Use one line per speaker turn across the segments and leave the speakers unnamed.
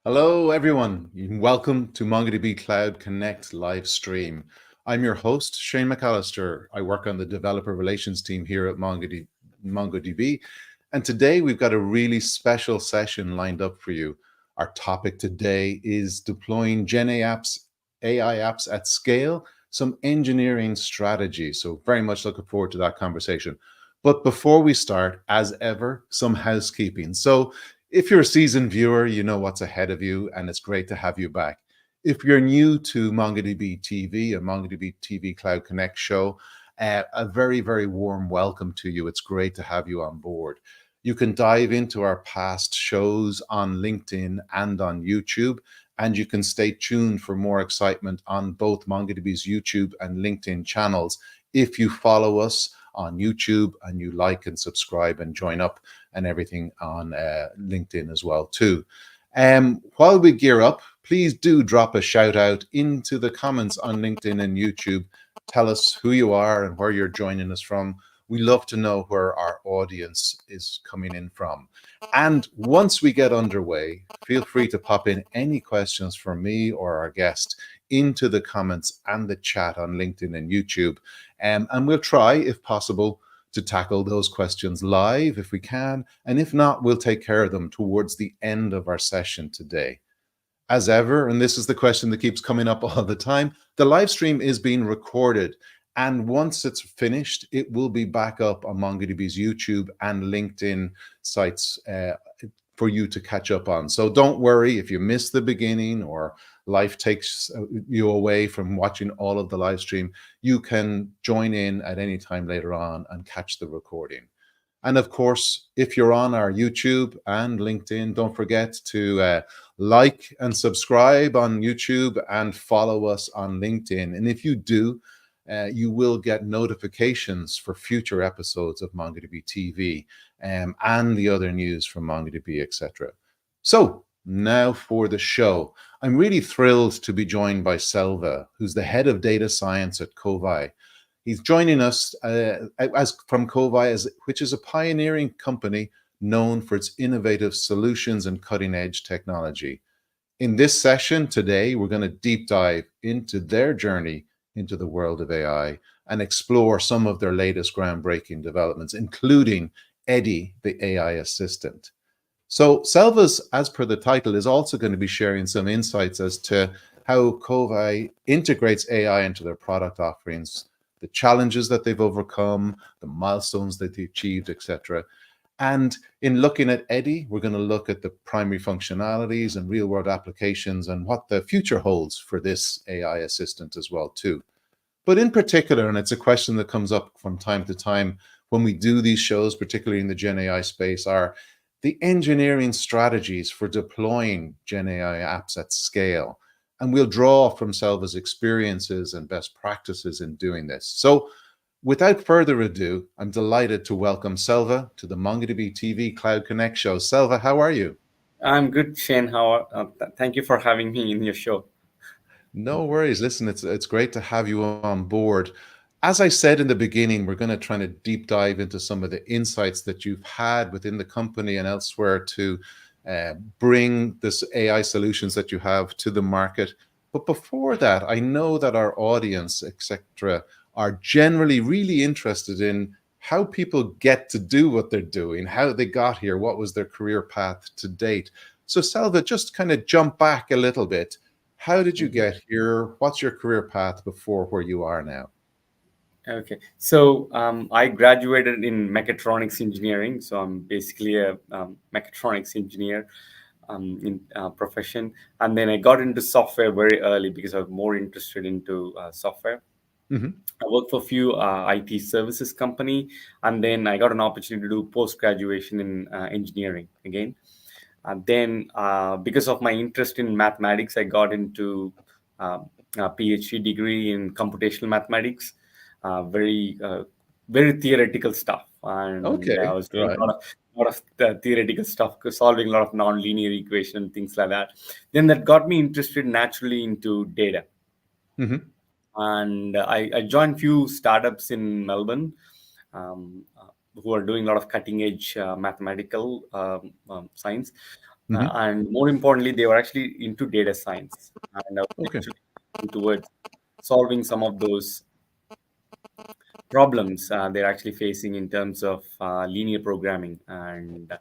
Hello, everyone. Welcome to MongoDB Cloud Connect live stream. I'm your host, Shane McAllister. I work on the developer relations team here at MongoDB. And today we've got a really special session lined up for you. Our topic today is deploying GenAI apps at scale, some engineering strategies. So very much looking forward to that conversation. But before we start, as ever, some housekeeping. So if you're a seasoned viewer, you know what's ahead of you, and it's great to have you back. If you're new to MongoDB TV, a MongoDB TV Cloud Connect show, a very, very warm welcome to you. It's great to have you on board. You can dive into our past shows on LinkedIn and on YouTube, and you can stay tuned for more excitement on both MongoDB's YouTube and LinkedIn channels if you follow us on YouTube and you like and subscribe and join up and everything on LinkedIn as well too. While we gear up, please do drop a shout out into the comments on LinkedIn and YouTube. Tell us who you are and where you're joining us from. We love to know where our audience is coming in from. And once we get underway, feel free to pop in any questions for me or our guest into the comments and the chat on LinkedIn and YouTube. And we'll try, if possible, to tackle those questions live if we can. And if not, we'll take care of them towards the end of our session today. As ever, and this is the question that keeps coming up all the time, the live stream is being recorded. And once it's finished, it will be back up on MongoDB's YouTube and LinkedIn sites for you to catch up on. So don't worry if you miss the beginning or life takes you away from watching all of the live stream. You can join in at any time later on and catch the recording. And of course, if you're on our YouTube and LinkedIn, don't forget to like and subscribe on YouTube and follow us on LinkedIn. And if you do, you will get notifications for future episodes of MongoDB TV and the other news from MongoDB, etc. So now for the show. I'm really thrilled to be joined by Selva, who's the head of data science at Kovai. He's joining us from Kovai, which is a pioneering company known for its innovative solutions and cutting-edge technology. In this session today, we're going to deep dive into their journey into the world of AI and explore some of their latest groundbreaking developments, including Eddy, the AI assistant. So Selva's, as per the title, is also going to be sharing some insights as to how Kovai integrates AI into their product offerings, the challenges that they've overcome, the milestones that they've achieved, etc. And in looking at Eddy, we're going to look at the primary functionalities and real-world applications and what the future holds for this AI assistant as well too. But in particular, and it's a question that comes up from time to time when we do these shows, particularly in the GenAI space, are the engineering strategies for deploying GenAI apps at scale. And we'll draw from Selva's experiences and best practices in doing this. So without further ado, I'm delighted to welcome Selva to the MongoDB TV Cloud Connect show. Selva, how are you?
I'm good, Shane. Thank you for having me in your show.
No worries. Listen, it's great to have you on board. As I said in the beginning, we're going to try to deep dive into some of the insights that you've had within the company and elsewhere to bring this AI solutions that you have to the market. But before that, I know that our audience, etc., are generally really interested in how people get to do what they're doing, how they got here, what was their career path to date. So Selva, just kind of jump back a little bit. How did you get here? What's your career path before where you are now?
Okay, so I graduated in mechatronics engineering. So I'm basically a mechatronics engineer in profession. And then I got into software very early because I was more interested into software.
Mm-hmm.
I worked for a few IT services company, and then I got an opportunity to do post-graduation in engineering again. Then, because of my interest in mathematics, I got into a PhD degree in computational mathematics, very very theoretical stuff, and I
Okay,
was doing
right.
a lot of theoretical stuff, solving a lot of non-linear equation and things like that. Then that got me interested naturally into data,
Mm-hmm.
and I joined few startups in Melbourne. Um, who are doing a lot of cutting edge mathematical science.
Hmm.
and more importantly, they were actually into data science, and I was
Okay.
actually towards solving some of those problems they're actually facing in terms of linear programming. And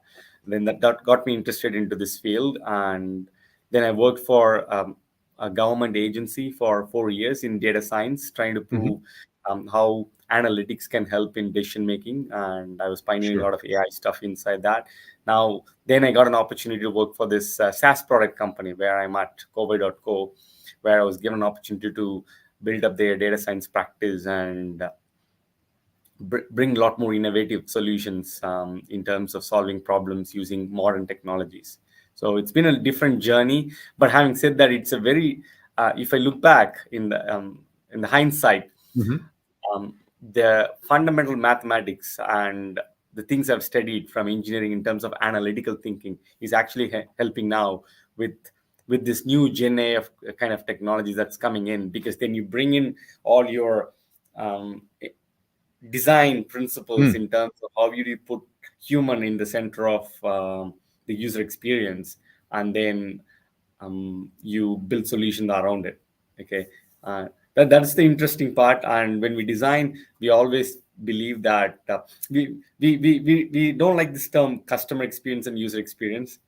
then that got me interested into this field. And then I worked for a government agency for 4 years in data science, trying to
Hmm.
prove how analytics can help in decision making. And I was pioneering a
Sure.
lot of AI stuff inside that. Now, then I got an opportunity to work for this SaaS product company where I'm at, Kovai.co, where I was given an opportunity to build up their data science practice and bring a lot more innovative solutions in terms of solving problems using modern technologies. So it's been a different journey. But having said that, it's a very if I look back in the hindsight,
Hmm.
the fundamental mathematics and the things I've studied from engineering in terms of analytical thinking is actually helping now with this new Gen A of kind of technologies that's coming in, because then you bring in all your um, design principles
Mm.
in terms of how you put human in the center of the user experience, and then you build solutions around it. Okay, that's the interesting part. And when we design, we always believe that we don't like this term customer experience and user experience.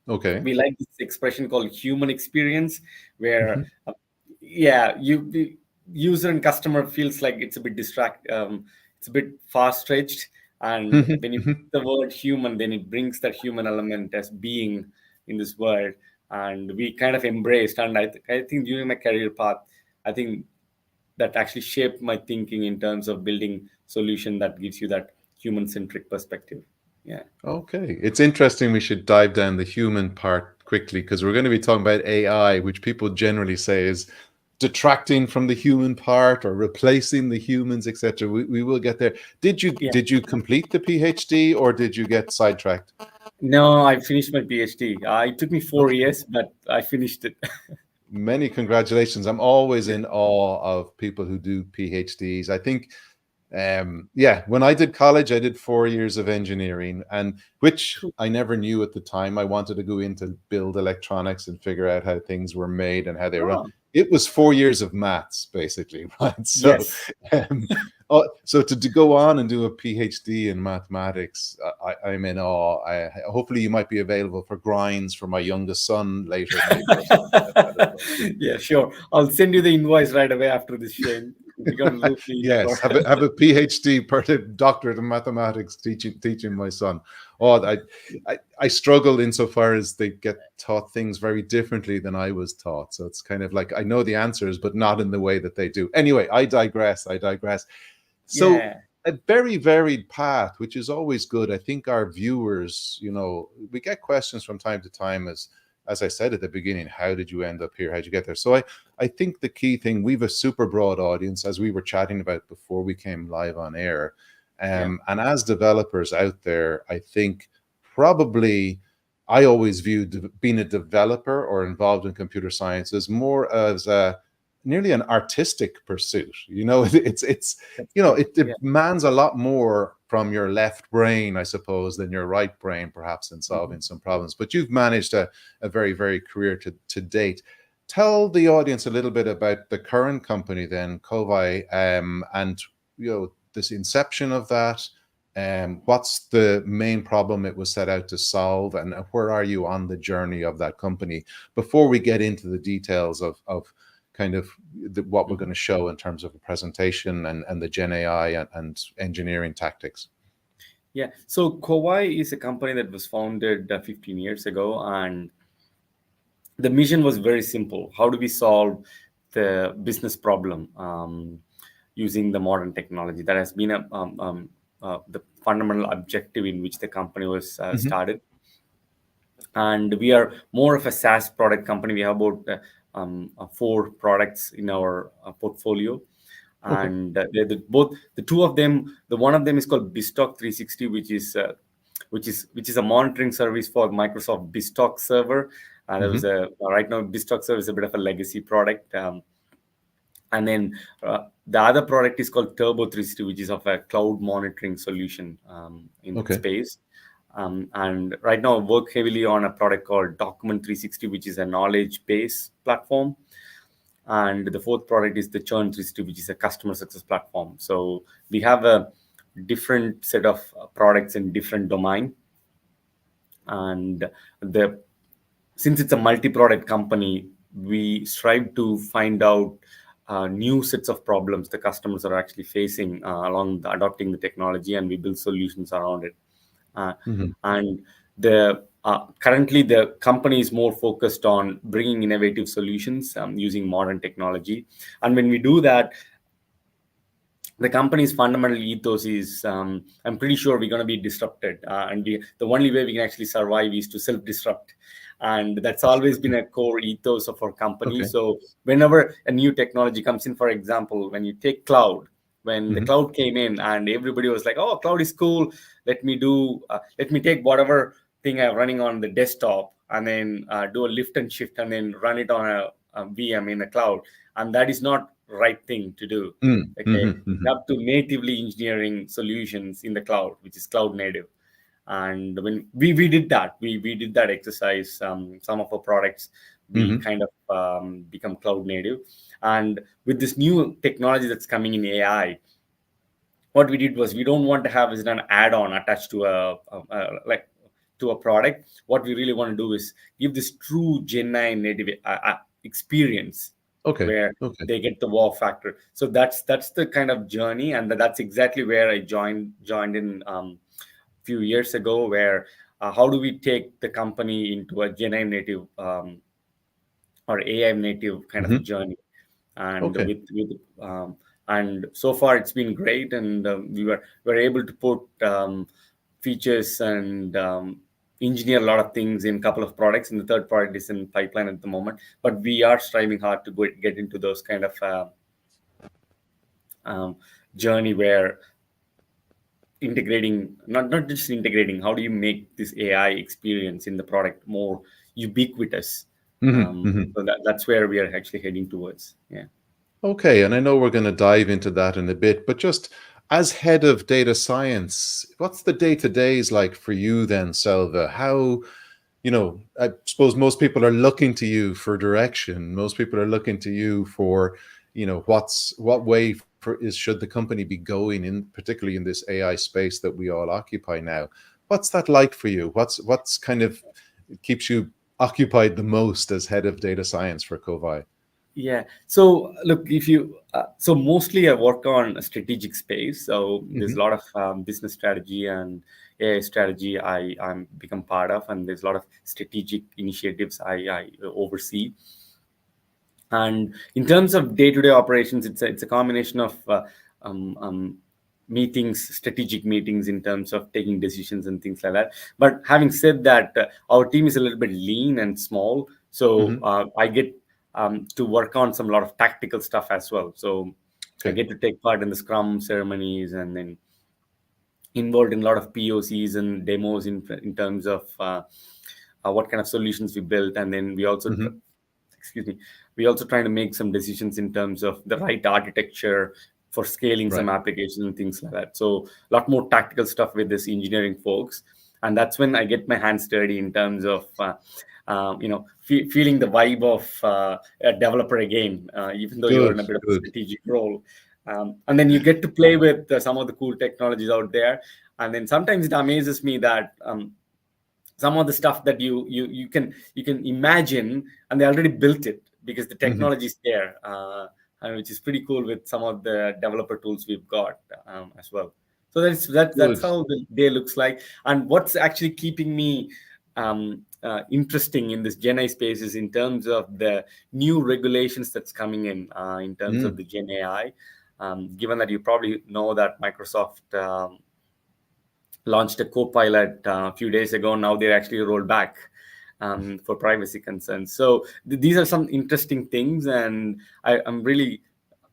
Okay.
We like this expression called human experience, where
Hmm.
yeah, the user and customer feels like it's a bit it's a bit far stretched. And when you
Hmm.
put the word human, then it brings that human element as being in this world. And we kind of embraced. And I think during my career path, I think that actually shaped my thinking in terms of building solution that gives you that human centric perspective. Yeah.
Okay. It's interesting. We should dive down the human part quickly because we're going to be talking about AI, which people generally say is detracting from the human part or replacing the humans, etc. We will get there.
Yeah.
Did you complete the PhD or did you get sidetracked?
No, I finished my PhD. It took me four
Okay.
years, but I finished it.
Many congratulations. I'm always in awe of people who do PhDs. I think yeah, when I did college, I did 4 years of engineering, and which I never knew at the time. I wanted to go in to build electronics and figure out how things were made and how they run.
Oh,
It was 4 years of maths, basically, right? So,
yes.
um, so to go on and do a PhD in mathematics, I'm in awe. Hopefully, you might be available for grinds for my youngest son later, maybe, or something like that as well.
Yeah, sure. I'll send you the invoice right away after this, Shane. You're gonna loop me in
Yes,
for.
have a PhD, doctorate in mathematics, teaching my son. Oh, I struggle insofar as they get taught things very differently than I was taught. So it's kind of like I know the answers, but not in the way that they do. Anyway, I digress. I digress. So
Yeah,
a very varied path, which is always good. I think our viewers, we get questions from time to time as I said at the beginning, how did you end up here? How'd you get there? So I think the key thing, we've a super broad audience, as we were chatting about before we came live on air.
yeah.
And as developers out there, I think probably I always viewed being a developer or involved in computer science as more as a nearly an artistic pursuit.
That's true.
It
Yeah.
demands a lot more from your left brain, I suppose, than your right brain, perhaps, in
Mhm.
solving some problems. But you've managed a very, very career to date. Tell the audience a little bit about the current company, then, Kovai, and this inception of that. What's the main problem it was set out to solve, and where are you on the journey of that company before we get into the details of kind of what we're
Mhm.
going to show in terms of a presentation and the Gen AI and engineering tactics.
Yeah. So Kovai is a company that was founded 15 years ago, and the mission was very simple. How do we solve the business problem using the modern technology? That has been the fundamental objective in which the company was
Hmm.
started. And we are more of a SaaS product company. We have about four products in our portfolio,
Okay.
and both the two of them. The one of them is called BizTalk 360, which is a monitoring service for Microsoft BizTalk server. There was
Hmm.
a right now BizTalk server is a bit of a legacy product. And then the other product is called Turbo 360, which is of a cloud monitoring solution in that
Okay.
space. And right now, I work heavily on a product called Document 360, which is a knowledge base platform. And the fourth product is the Churn 360, which is a customer success platform. So we have a different set of products in different domain. And the since it's a multi-product company, we strive to find out new sets of problems the customers are actually facing along adopting the technology, and we build solutions around it. Uh,
Hmm.
and the currently the company is more focused on bringing innovative solutions using modern technology. And when we do that, the company's fundamental ethos is I'm pretty sure we're going to be disrupted, and the only way we can actually survive is to self-disrupt. And that's always been a core ethos of our company.
Okay.
So whenever a new technology comes in, for example, when you take cloud, when the
Hmm.
cloud came in and everybody was like, oh, cloud is cool, let me take whatever thing I'm running on the desktop and then do a lift and shift and then run it on a VM in the cloud. And that is not right thing to do. Okay,
Mm-hmm.
we have to natively engineering solutions in the cloud, which is cloud native. And when we did that, we did that exercise. Some of our products, we
Hmm.
kind of become cloud native. And with this new technology that's coming in AI, what we did was we don't want to have is an add-on attached to like to a product. What we really want to do is give this true GenAI native experience
Okay.
where
Okay.
they get the wow factor. So that's the kind of journey, and that's exactly where I joined in few years ago. Where how do we take the company into a GenAI native or AI native kind of a
Hmm.
journey? And
Okay.
and so far it's been great, and we were able to put features and engineer a lot of things in a couple of products, and the third product is in pipeline at the moment. But we are striving hard to get into those kind of um, journey where integrating, not just integrating, how do you make this AI experience in the product more ubiquitous.
Hmm. Hmm.
So that's where we are actually heading towards. Yeah.
Okay, and I know we're going to dive into that in a bit, but just as head of data science, what's the day-to-days like for you then, Selva? How, I suppose most people are looking to you for direction. Most people are looking to you for, what way should the company be going in, particularly in this AI space that we all occupy now. What's that like for you? What's kind of keeps you occupied the most as head of data science for Kovai?
Yeah. So look, if you so mostly I work on a strategic space. So there's a
Hmm.
lot of business strategy and AI strategy I'm become part of, and there's a lot of strategic initiatives I oversee. And in terms of day-to-day operations, it's a combination of um, um, meetings, strategic meetings in terms of taking decisions and things like that. But having said that, our team is a little bit lean and small, so
Hmm.
I get to work on some lot of tactical stuff as well. So I
Okay.
get to take part in the Scrum ceremonies, and then involved in a lot of POCs and demos in terms of what kind of solutions we built. And then we also
Hmm.
excuse me, we also trying to make some decisions in terms of the right architecture for scaling some
Right.
applications and things like that. So a lot more tactical stuff with this engineering folks. And that's when I get my hands dirty in terms of feeling the vibe of a developer again, even though you're
Good.
in a bit of a
Good.
strategic role. And then you get to play with some of the cool technologies out there. And then sometimes it amazes me that some of the stuff that you can imagine, and they already built it because the
Hmm.
technology is there, and which is pretty cool with some of the developer tools we've got as well. So that's
Good.
how the day looks like. And what's actually keeping me interesting in this Gen AI space is in terms of the new regulations that's coming in terms of
Mm.
the Gen AI. Given that you probably know that Microsoft launched a co-pilot a few days ago. Now they're actually rolled back for privacy concerns. So these are some interesting things, and I'm really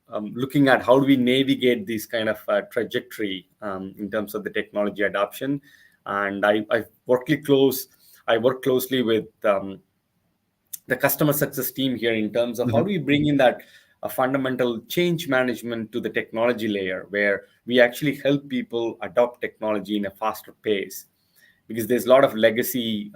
looking at how do we navigate this kind of trajectory in terms of the technology adoption. And I work closely with the customer success team here in terms of how
Hmm.
do we bring in that a fundamental change management to the technology layer, where we actually help people adopt technology in a faster pace. because there's a lot of legacy,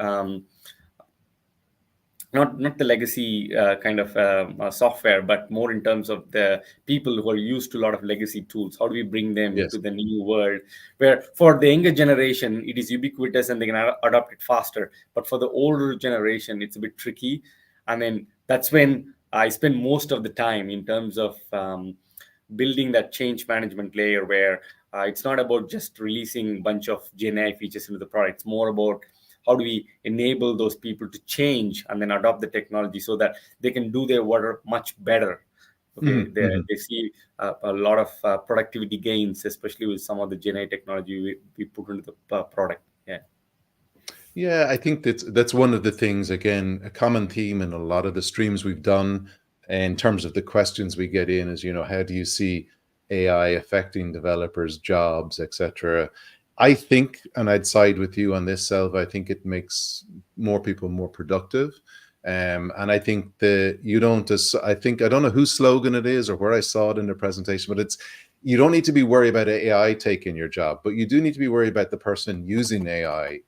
not the legacy kind of software, but more in terms of the people who are used to a lot of legacy tools. How do we bring them
Yes.
to the new world, where for the younger generation it is ubiquitous and they can adopt it faster, but for the older generation it's a bit tricky. And then that's when I spend most of the time in terms of building that change management layer, where it's not about just releasing a bunch of GenAI features into the product. It's more about how do we enable those people to change and then adopt the technology so that they can do their work much better. Okay,
Mhm, mhm.
they see a lot of productivity gains, especially with some of the GenAI technology we put into the product. Yeah.
Yeah, I think that's one of the things, again, a common theme in a lot of the streams we've done in terms of the questions we get in is, how do you see AI affecting developers' jobs, etc. I think, and I'd side with you on this, Selva, I think it makes more people more productive. And I think that you don't, I think, I don't know whose slogan it is or where I saw it in the presentation, but it's, you don't need to be worried about AI taking your job, but you do need to be worried about the person using AI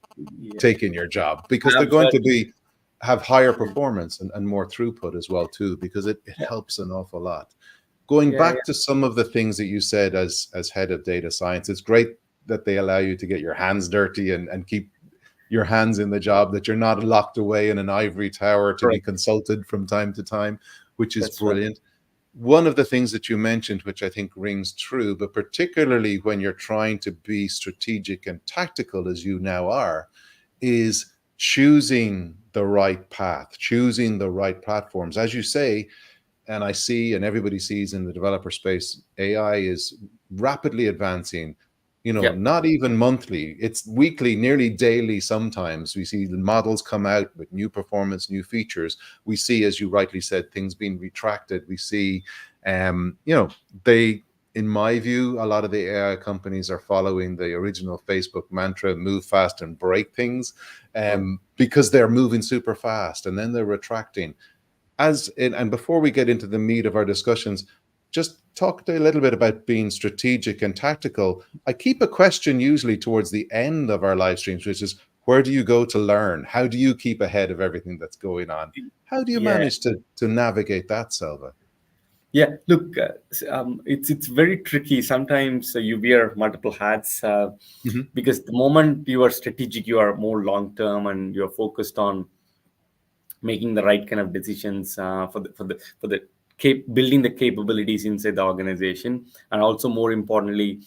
Yeah.
taking your job, because they're going to
Absolutely.
be have higher performance and more throughput as well too, because it helps an awful lot. Going
Yeah.
back to some of the things that you said as head of data science, it's great that they allow you to get your hands dirty and keep your hands in the job, that you're not locked away in an ivory tower to be
Correct.
consulted from time to time, which is
That's right.
brilliant. One of the things that you mentioned, which I think rings true, but particularly when you're trying to be strategic and tactical as you now are, is choosing the right path, choosing the right platforms. As you say, and I see, and everybody sees in the developer space, AI is rapidly advancing,
Yeah.
not even monthly, it's weekly, nearly daily. Sometimes we see the models come out with new performance, new features. We see, as you rightly said, things being retracted. We see, they, in my view, a lot of the AI companies are following the original Facebook mantra, move fast and break things,
Right.
because they're moving super fast and then they're retracting. And before we get into the meat of our discussions, just talk a little bit about being strategic and tactical. I keep a question usually towards the end of our live streams, which is, where do you go to learn? How do you keep ahead of everything that's going on? How do you
Yeah.
manage to navigate that, Selva?
Yeah, look, it's very tricky. Sometimes you wear multiple hats
Hmm.
because the moment you are strategic, you are more long term and you're focused on making the right kind of decisions for the building the capabilities inside the organization, and also more importantly,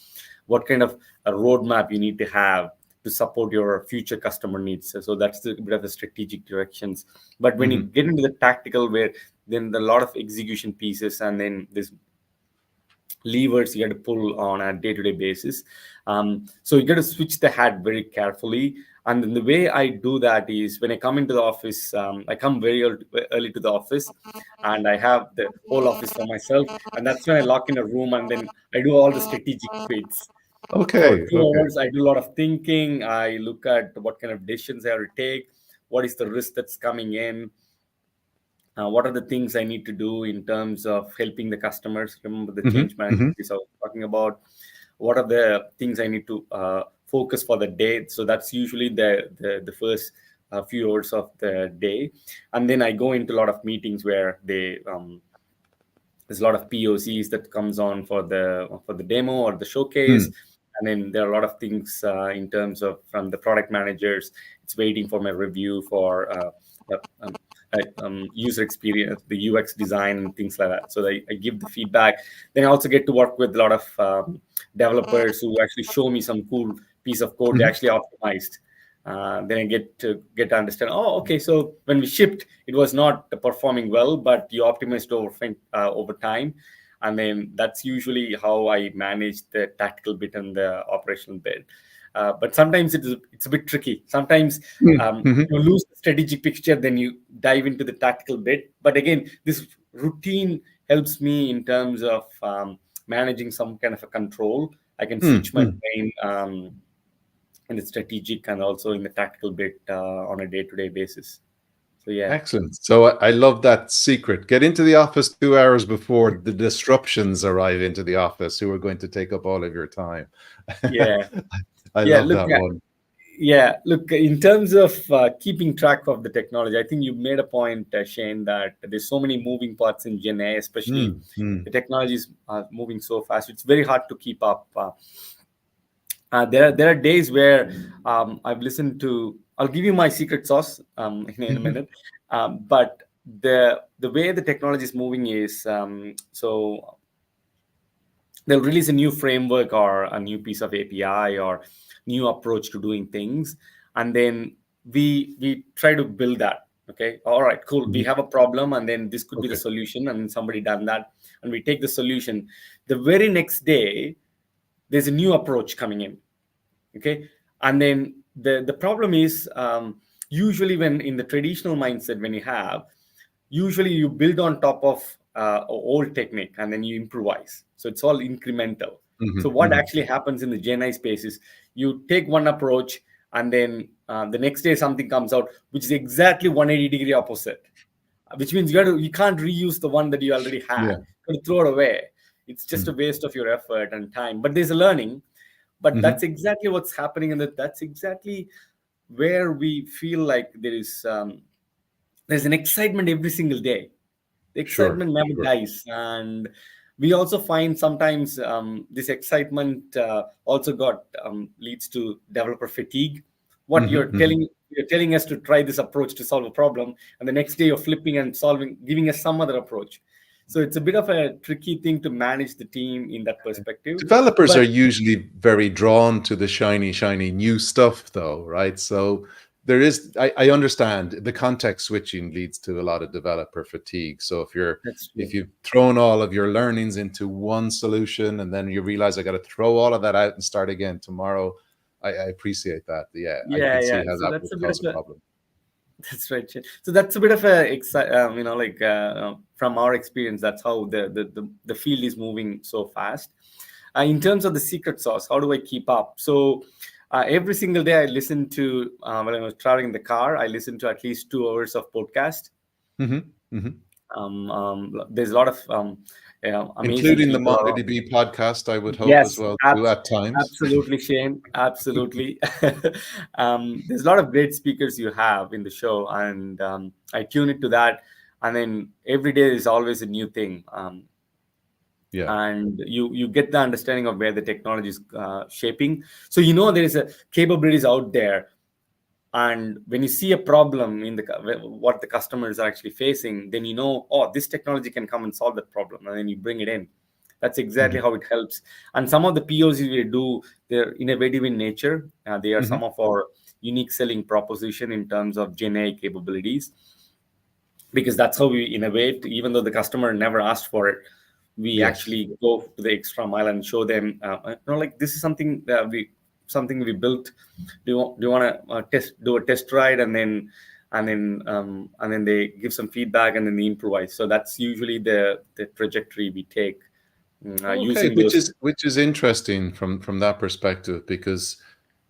what kind of a roadmap you need to have to support your future customer needs. So that's the bit of the strategic directions. But when you
Hmm.
get into the tactical, where then a lot of execution pieces and then this levers you got to pull on a day-to-day basis. So you got to switch the hat very carefully. And then the way I do that is when I come into the office, I come very early to the office, and I have the whole office for myself. And that's when I lock in a room and then I do all the strategic bits. For
Okay,
two
okay.
hours, I do a lot of thinking. I look at what kind of decisions I have to take, what is the risk that's coming in, what are the things I need to do in terms of helping the customers. Remember the
Hmm.
change management
Hmm.
piece I was talking about. What are the things I need to focus for the day? So that's usually the first few hours of the day, and then I go into a lot of meetings where there's a lot of POCs that comes on for the demo or the showcase, and then there are a lot of things in terms of from the product managers. It's waiting for my review for uh, um, user experience, the UX design, and things like that. So I give the feedback. Then I also get to work with a lot of developers who actually show me some cool piece of code they
Hmm.
actually optimized. Then I get to understand. Oh, okay. So when we shipped, it was not performing well, but you optimized over time, and then that's usually how I manage the tactical bit and the operational bit. But sometimes it's a bit tricky. Sometimes
Hmm.
you lose the strategic picture, then you dive into the tactical bit. But again, this routine helps me in terms of managing some kind of a control. I can switch my
Hmm.
brain in the strategic and also in the tactical bit on a day-to-day basis. So yeah.
Excellent. So I love that secret. Get into the office 2 hours before the disruptions arrive into the office, who are going to take up all of your time.
Yeah.
I
Yeah,
love
look,
that
yeah,
one.
Yeah, look, in terms of keeping track of the technology, I think you made a point, Shane, that there's so many moving parts in Gen A, especially
Mm, mm,
the technology is moving so fast. It's very hard to keep up. There are days where I've listened to. I'll give you my secret sauce in a minute, but the way the technology is moving is so they'll release a new framework or a new piece of API or new approach to doing things, and then we try to build that. Okay, all right, cool. We
mhm.
have a problem, and then this could be the
Okay.
solution, and somebody done that, and we take the solution. The very next day, there's a new approach coming in. Okay, and then the problem is usually when in the traditional mindset when you have usually you build on top of old technique and then you improvise, so it's all incremental. So
Mhm,
what
mhm.
actually happens in the Gen AI space is you take one approach and then the next day something comes out which is exactly 180-degree opposite, which means you can't reuse the one that you already had.
Yeah.
You got to throw it away. It's just a
Mm,
waste of your effort and time, but there's a learning. But that's
mhm.
exactly what's happening, and that's exactly where we feel like there's an excitement every single day. The
Sure,
excitement never
sure.
dies, and we also find sometimes this excitement also got leads to developer fatigue. What
Mhm, mhm.
you're telling us to try this approach to solve a problem, and the next day you're flipping and solving, giving us some other approach. So it's a bit of a tricky thing to manage the team in that perspective.
Developers are
But
usually very drawn to the shiny, shiny new stuff, though, right? So there is, I understand the context switching leads to a lot of developer fatigue. So
that's
if
true.
you've thrown all of your learnings into one solution and then you realize I got to throw all of that out and start again tomorrow, I appreciate that. Yeah, I
Yeah,
can see
yeah.
how
So
that
that's
would
a bit of
cause a
a
problem.
That's right. Chin. So that's a bit of a like from our experience, that's how the field is moving so fast. In terms of the secret sauce, how do I keep up? So every single day I listen to when I was traveling in the car, I listen to at least 2 hours of podcast.
Hmm, hmm.
There's a lot of amazing
Including the
people around.
MongoDB podcast, I would hope as
Yes,
well too at times.
absolutely, Shane. Absolutely. There's a lot of great speakers you have in the show, and I tune into that. And then every day is always a new thing,
Yeah.
and you get the understanding of where the technology is shaping. So you know there is a capabilities out there, and when you see a problem in what the customers are actually facing, then you know, oh, this technology can come and solve that problem, and then you bring it in. That's exactly
Hmm,
how it helps. And some of the POCs we do, they're innovative in nature. They are some
hmm.
of our unique selling proposition in terms of GenAI capabilities, because that's how we innovate. Even though the customer never asked for it, we
Yes.
actually go to the extra mile and show them, like this is something we built. Do you want to do a test ride, and then they give some feedback, and then they improvise. So that's usually the trajectory we take,
Okay,
using those.
which is interesting from that perspective, because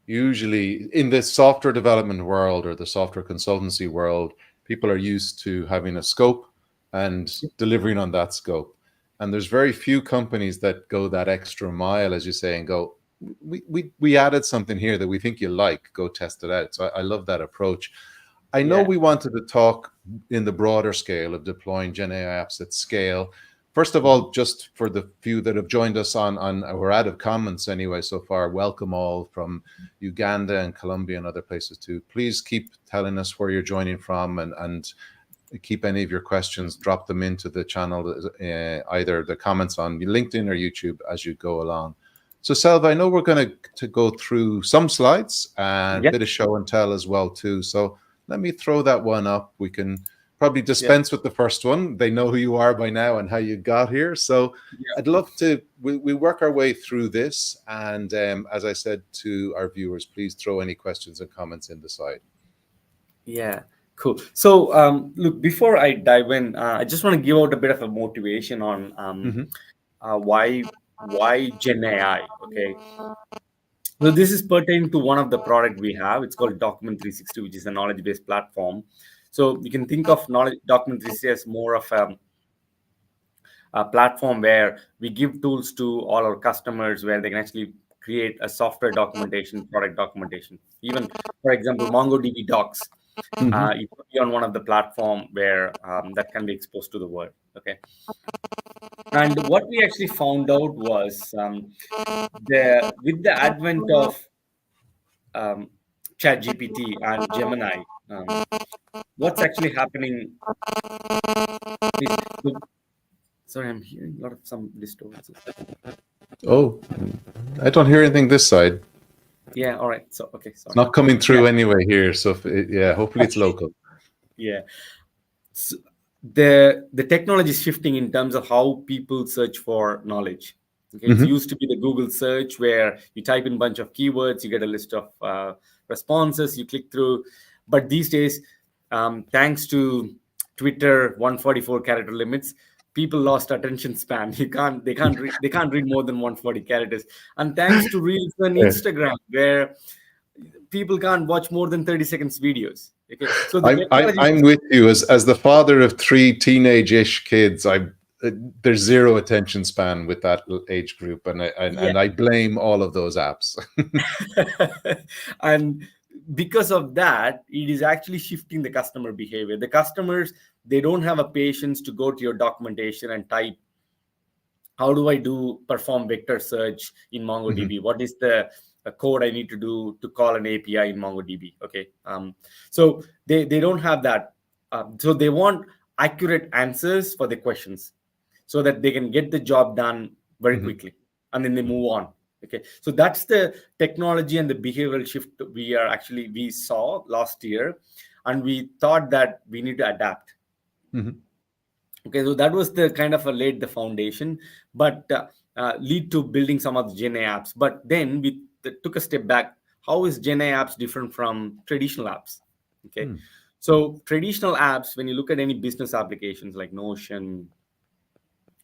usually in the software development world or the software consultancy world, people are used to having a scope and delivering on that scope. And there's very few companies that go that extra mile, as you say, and go, we added something here that we think you like, go test it out. So I love that approach. I know
Yeah,
we wanted to talk in the broader scale of deploying GenAI apps at scale. First of
mhm.
all, just for the few that have joined us on we're out of comments anyway so far, welcome all from Uganda and Colombia and other places too. Please keep telling us where you're joining from, and keep any of your questions, drop them into the channel, either the comments on LinkedIn or YouTube as you go along. So Selva, I know we're going to go through some slides and a
Yeah,
bit of show and tell as well too. So let me throw that one up. We can probably
yeah,
dispense with the first one. They know who you are by now and how you got here. So I'd
yeah,
love to, we work our way through this. And as I said to our viewers, please throw any questions and comments in the side.
yeah. Cool. So, look, before I dive in, I just want to give out a bit of a motivation on
Hmm,
why Gen AI. Okay, so this is pertaining to one of the product we have. It's called Document 360, which is a knowledge-based platform. So you can think of knowledge Document 360 as more of a platform where we give tools to all our customers where they can actually create a software documentation, product documentation. Even, for example, MongoDB docs. It could be on one of the platform where that can be exposed to the world. Okay. And what we actually found out was the with the advent of um, ChatGPT and Gemini, what's actually happening is sorry, I'm hearing a lot of some disturbances.
Oh, I don't hear anything this side.
Yeah, all right. So okay,
It's
sorry.
not coming through
Yeah,
anyway here. So yeah, hopefully it's local.
yeah. So the technology is shifting in terms of how people search for knowledge. Okay, it used to be the Google search where you type in a bunch of keywords, you get a list of responses, you click through. But these days, thanks to Twitter 144 character limits, people lost attention span. They can't read more than 140 characters. And thanks to Reels and
Yeah.
Instagram, where people can't watch more than 30 seconds videos. Okay, so the
I'm
technology.
I'm with you as the father of three teenage-ish kids. There's zero attention span with that age group, and I blame all of those apps.
And because of that, it is actually shifting the customer behavior. The customers, they don't have a patience to go to your documentation and type, how do I do perform vector search in MongoDB? What is the code I need to do to call an API in MongoDB? Okay, so they don't have that. So they want accurate answers for the questions, so that they can get the job done very quickly, and then they move on. Okay, so that's the technology and the behavioral shift we saw last year, and we thought that we need to adapt. Okay, so that was the kind of laid the foundation, but lead to building some of the GenAI apps. But then we took a step back. How is GenAI apps different from traditional apps? Okay, so traditional apps, when you look at any business applications like Notion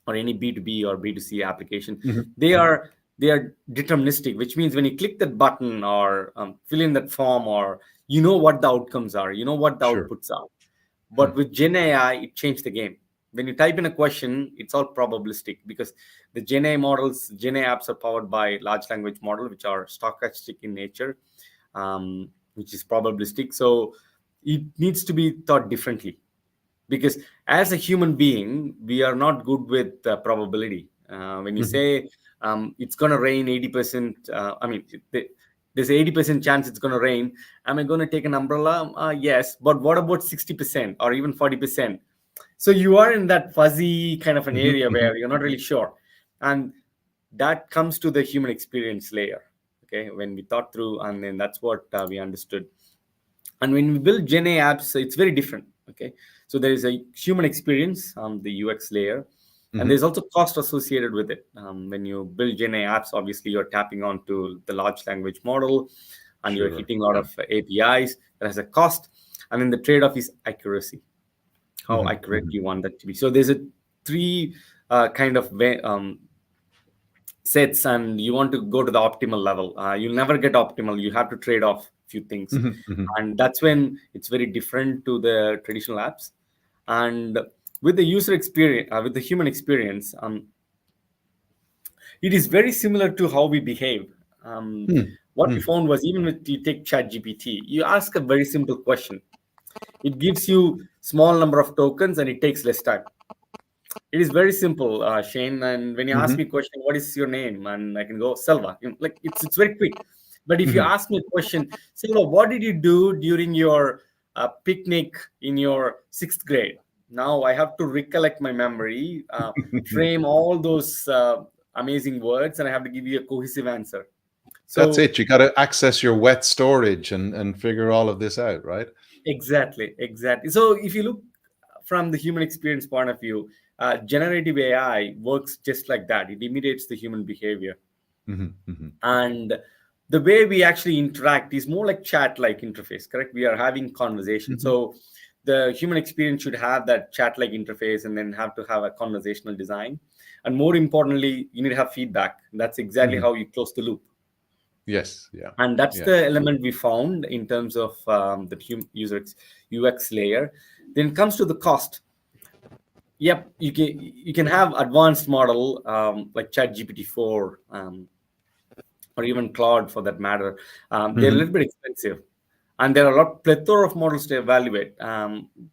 or any B2B or B2C application, they are deterministic, which means when you click that button or fill in that form, or you know what the outcomes are, you know what the
Sure.
outputs are. But with Gen AI, it changed the game. When you type in a question, it's all probabilistic, because the Gen AI models, Gen AI apps are powered by large language model, which are stochastic in nature, which is probabilistic. So it needs to be thought differently, because as a human being, we are not good with probability. When you say it's going to rain 80%, there's 80% chance it's going to rain. Am I going to take an umbrella? Yes. But what about 60% or even 40%? So you are in that fuzzy kind of an area where you're not really sure. And that comes to the human experience layer. Okay, when we thought through, and then that's what we understood. And when we build GenAI apps, it's very different. Okay, so there is a human experience on the UX layer, and there's also cost associated with it. When you build GenAI apps, obviously you're tapping onto the large language model, and you're
Sure.
hitting a lot of APIs. That has a cost, and then the trade-off is accuracy. How accurate you want that to be. So there's a three kind of sets, and you want to go to the optimal level. You'll never get optimal. You have to trade off few things, and that's when it's very different to the traditional apps. And with the user experience, with the human experience, it is very similar to how we behave. What we found was, even with you take ChatGPT, you ask a very simple question, it gives you small number of tokens and it takes less time. It is very simple, Shane. And when you ask me a question, what is your name? And I can go Selva. Like it's very quick. But if you ask me a question, Selva, what did you do during your picnic in your 6th grade? Now I have to recollect my memory, frame all those amazing words, and I have to give you a cohesive answer.
That's
So
it. You got to access your wet storage and figure all of this out, right?
exactly. So if you look from the human experience point of view, generative AI works just like that. It imitates the human behavior. And the way we actually interact is more like chat-like interface, correct? We are having conversation. So the human experience should have that chat-like interface, and then have to have a conversational design. And more importantly, you need to have feedback. That's exactly how you close the loop.
Yes. Yeah.
And that's
Yeah.
the element we found in terms of the user UX layer. Then it comes to the cost. Yep, you can have advanced model like ChatGPT 4 or even Claude for that matter, they're a
Hmm.
little bit expensive. And there are a lot plethora of models to evaluate.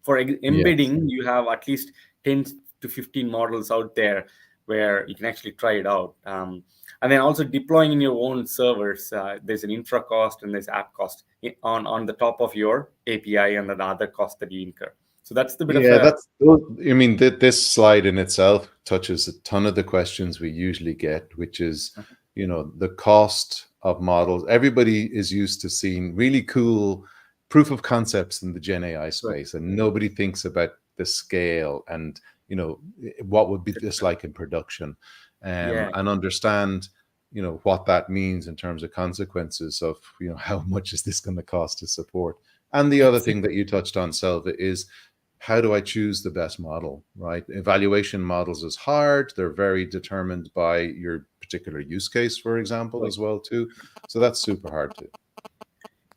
For
Yes.
embedding, you have at least 10 to 15 models out there where you can actually try it out. And then also deploying in your own servers, there's an infra cost and there's app cost on the top of your API and the other cost that you incur. So that's the bit of
Yeah,
a
I mean, this slide in itself touches a ton of the questions we usually get, which is, the cost of models. Everybody is used to seeing really cool proof of concepts in the Gen AI
right.
space, and nobody thinks about the scale and, what would be this like in production,
Yeah,
and understand, what that means in terms of consequences of, how much is this going to cost to support. And the other thing that you touched on, Selva, is how do I choose the best model, right? Evaluation models is hard. They're very determined by your particular use case, for example,
right.
as well, too. So that's super hard too.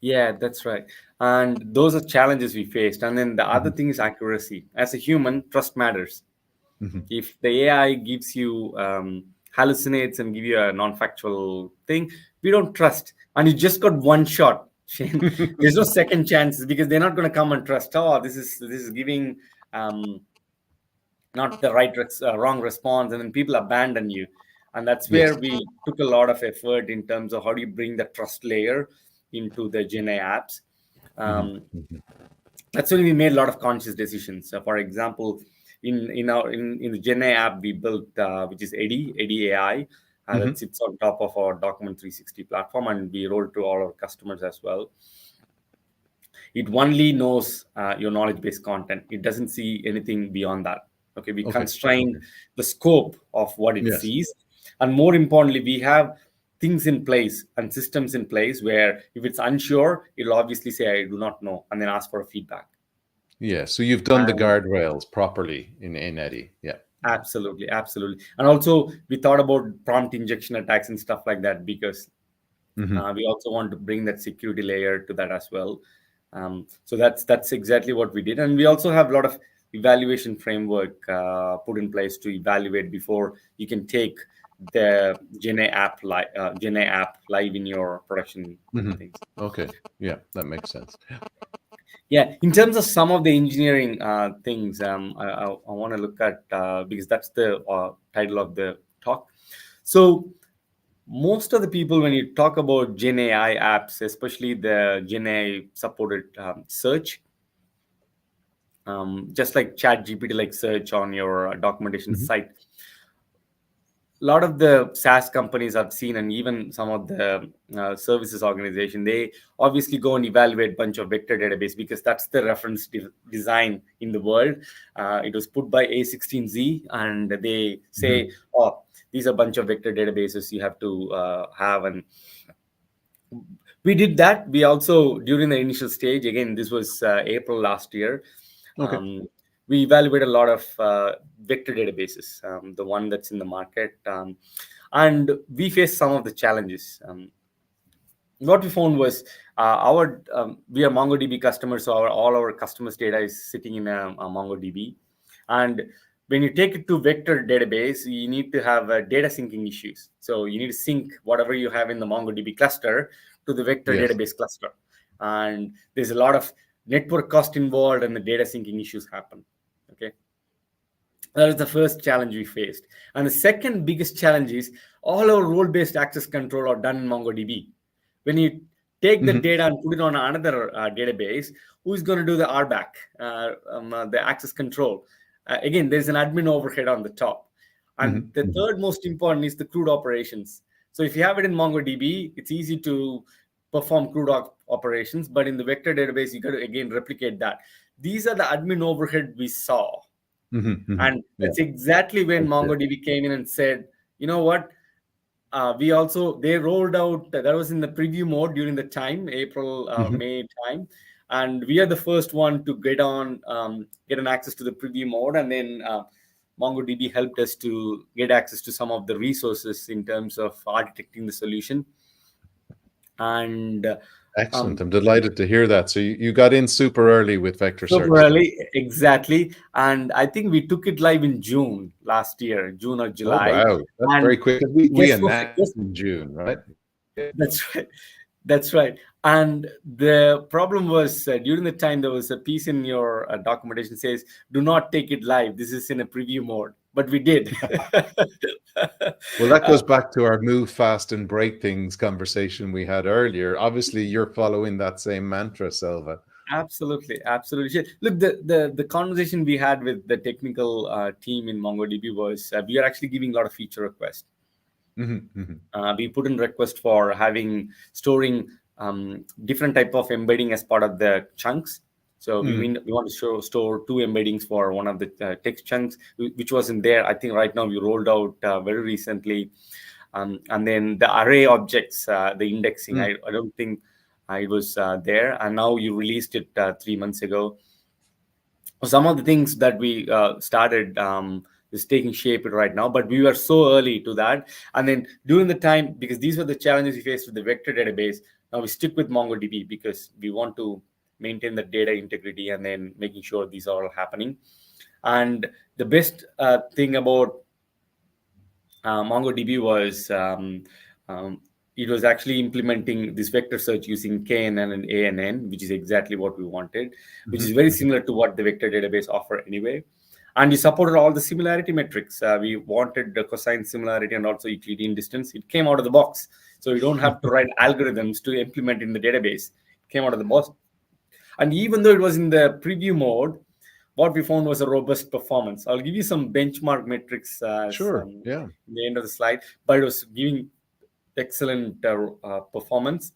Yeah, that's right. And those are challenges we faced. And then the other
Mhm.
thing is accuracy. As a human, trust matters.
Mhm.
If the AI gives you hallucinates and give you a non-factual thing, we don't trust. And you just got one shot. Shane. There's no second chances because they're not going to come and trust. Oh, this is giving um, not the wrong response, and then people abandon you. And that's
Yes.
where we took a lot of effort in terms of how do you bring the trust layer into the GenAI apps.
Mhm.
Um,
Mhm.
that's when we made a lot of conscious decisions. So, for example, in the GenAI app we built, which is Eddy AI, that
Mhm.
sits on top of our Document 360 platform, and we rolled to all our customers as well. It only knows your knowledge based content. It doesn't see anything beyond that. Okay, we
Okay.
constrain
Okay.
the scope of what it
Yes.
sees. And more importantly, we have things in place and systems in place where if it's unsure, it'll obviously say I do not know and then ask for a feedback.
Yeah. So you've done the
And
guardrails properly in Eddy. Yeah.
absolutely, absolutely. And also we thought about prompt injection attacks and stuff like that because
Hmm.
we also want to bring that security layer to that as well. So that's exactly what we did, and we also have a lot of evaluation framework put in place to evaluate before you can take the GenAI app live in your production
Hmm.
things.
Okay. Yeah, that makes sense.
Yeah, in terms of some of the engineering things, I want to look at because that's the title of the talk. So most of the people, when you talk about Gen AI apps, especially the Gen AI supported search, just like Chat GPT, like search on your documentation
Hmm.
site, a lot of the SaaS companies I've seen, and even some of the services organization, they obviously go and evaluate a bunch of vector database because that's the reference design in the world. It was put by A16Z, and they say,
Hmm.
oh, these are a bunch of vector databases you have to have. And we did that. We also, during the initial stage, again, this was April last year,
Okay.
um, we evaluated a lot of vector databases, the one that's in the market, and we faced some of the challenges. What we found was our we are MongoDB customers, so all our customers' data is sitting in a MongoDB, and when you take it to vector database, you need to have data syncing issues. So you need to sync whatever you have in the MongoDB cluster to the vector
Yes.
database cluster, and there's a lot of network cost involved, and the data syncing issues happen. Okay, that is the first challenge we faced, and the second biggest challenge is all our role-based access control are done in MongoDB. When you take the
Hmm.
data and put it on another database, who is going to do the RBAC, the access control? Again, there's an admin overhead on the top. And
Hmm.
the
Hmm.
third most important is the CRUD operations. So if you have it in MongoDB, it's easy to perform CRUD operations, but in the vector database, you got to again replicate that. These are the admin overhead we saw.
Hmm. Hmm.
And
Yeah.
that's exactly when
Okay.
MongoDB came in and said, you know what? We also they rolled out that was in the preview mode during the time April
Hmm.
May time, and we are the first one to get an access to the preview mode, and then MongoDB helped us to get access to some of the resources in terms of architecting the solution. And
Excellent.
um,
I'm delighted to hear that. So you got in super early with vector
super
search then.
early, exactly, and I think we took it live in June last year, June or
Oh,
July.
wow. That's very
And
quick. We
guess what?
announced in June, right?
That's right. That's right. And the problem was during the time there was a piece in your documentation says, "Do not take it live. This is in a preview mode." But we did.
Well, that goes back to our move fast and break things conversation we had earlier. Obviously, you're following that same mantra, Selva.
Absolutely, absolutely. Sure. Look, the conversation we had with the technical team in MongoDB was we are actually giving a lot of feature requests.
Mhm, mhm,
We put in request for having storing different type of embedding as part of the chunks. So
mhm,
we want to store two embeddings for one of the text chunks, which wasn't there. I think right now we rolled out very recently. And then the array objects, the indexing,
mm,
I don't think it was there. And now you released it 3 months ago. Some of the things that we started is taking shape right now, but we were so early to that. And then during the time, because these were the challenges we faced with the vector database, now we stick with MongoDB because we want to maintain the data integrity and then making sure these are all happening. And the best thing about MongoDB was it was actually implementing this vector search using KNN and ANN, which is exactly what we wanted, which is
mhm,
very
mhm.
similar to what the vector database offer anyway. And we supported all the similarity metrics. We wanted the cosine similarity and also Euclidean distance. It came out of the box. So you don't have to write algorithms to implement in the database. It came out of the box. And even though it was in the preview mode, what we found was a robust performance. I'll give you some benchmark metrics
Sure. Yeah.
in the end of the slide, but it was giving excellent performance.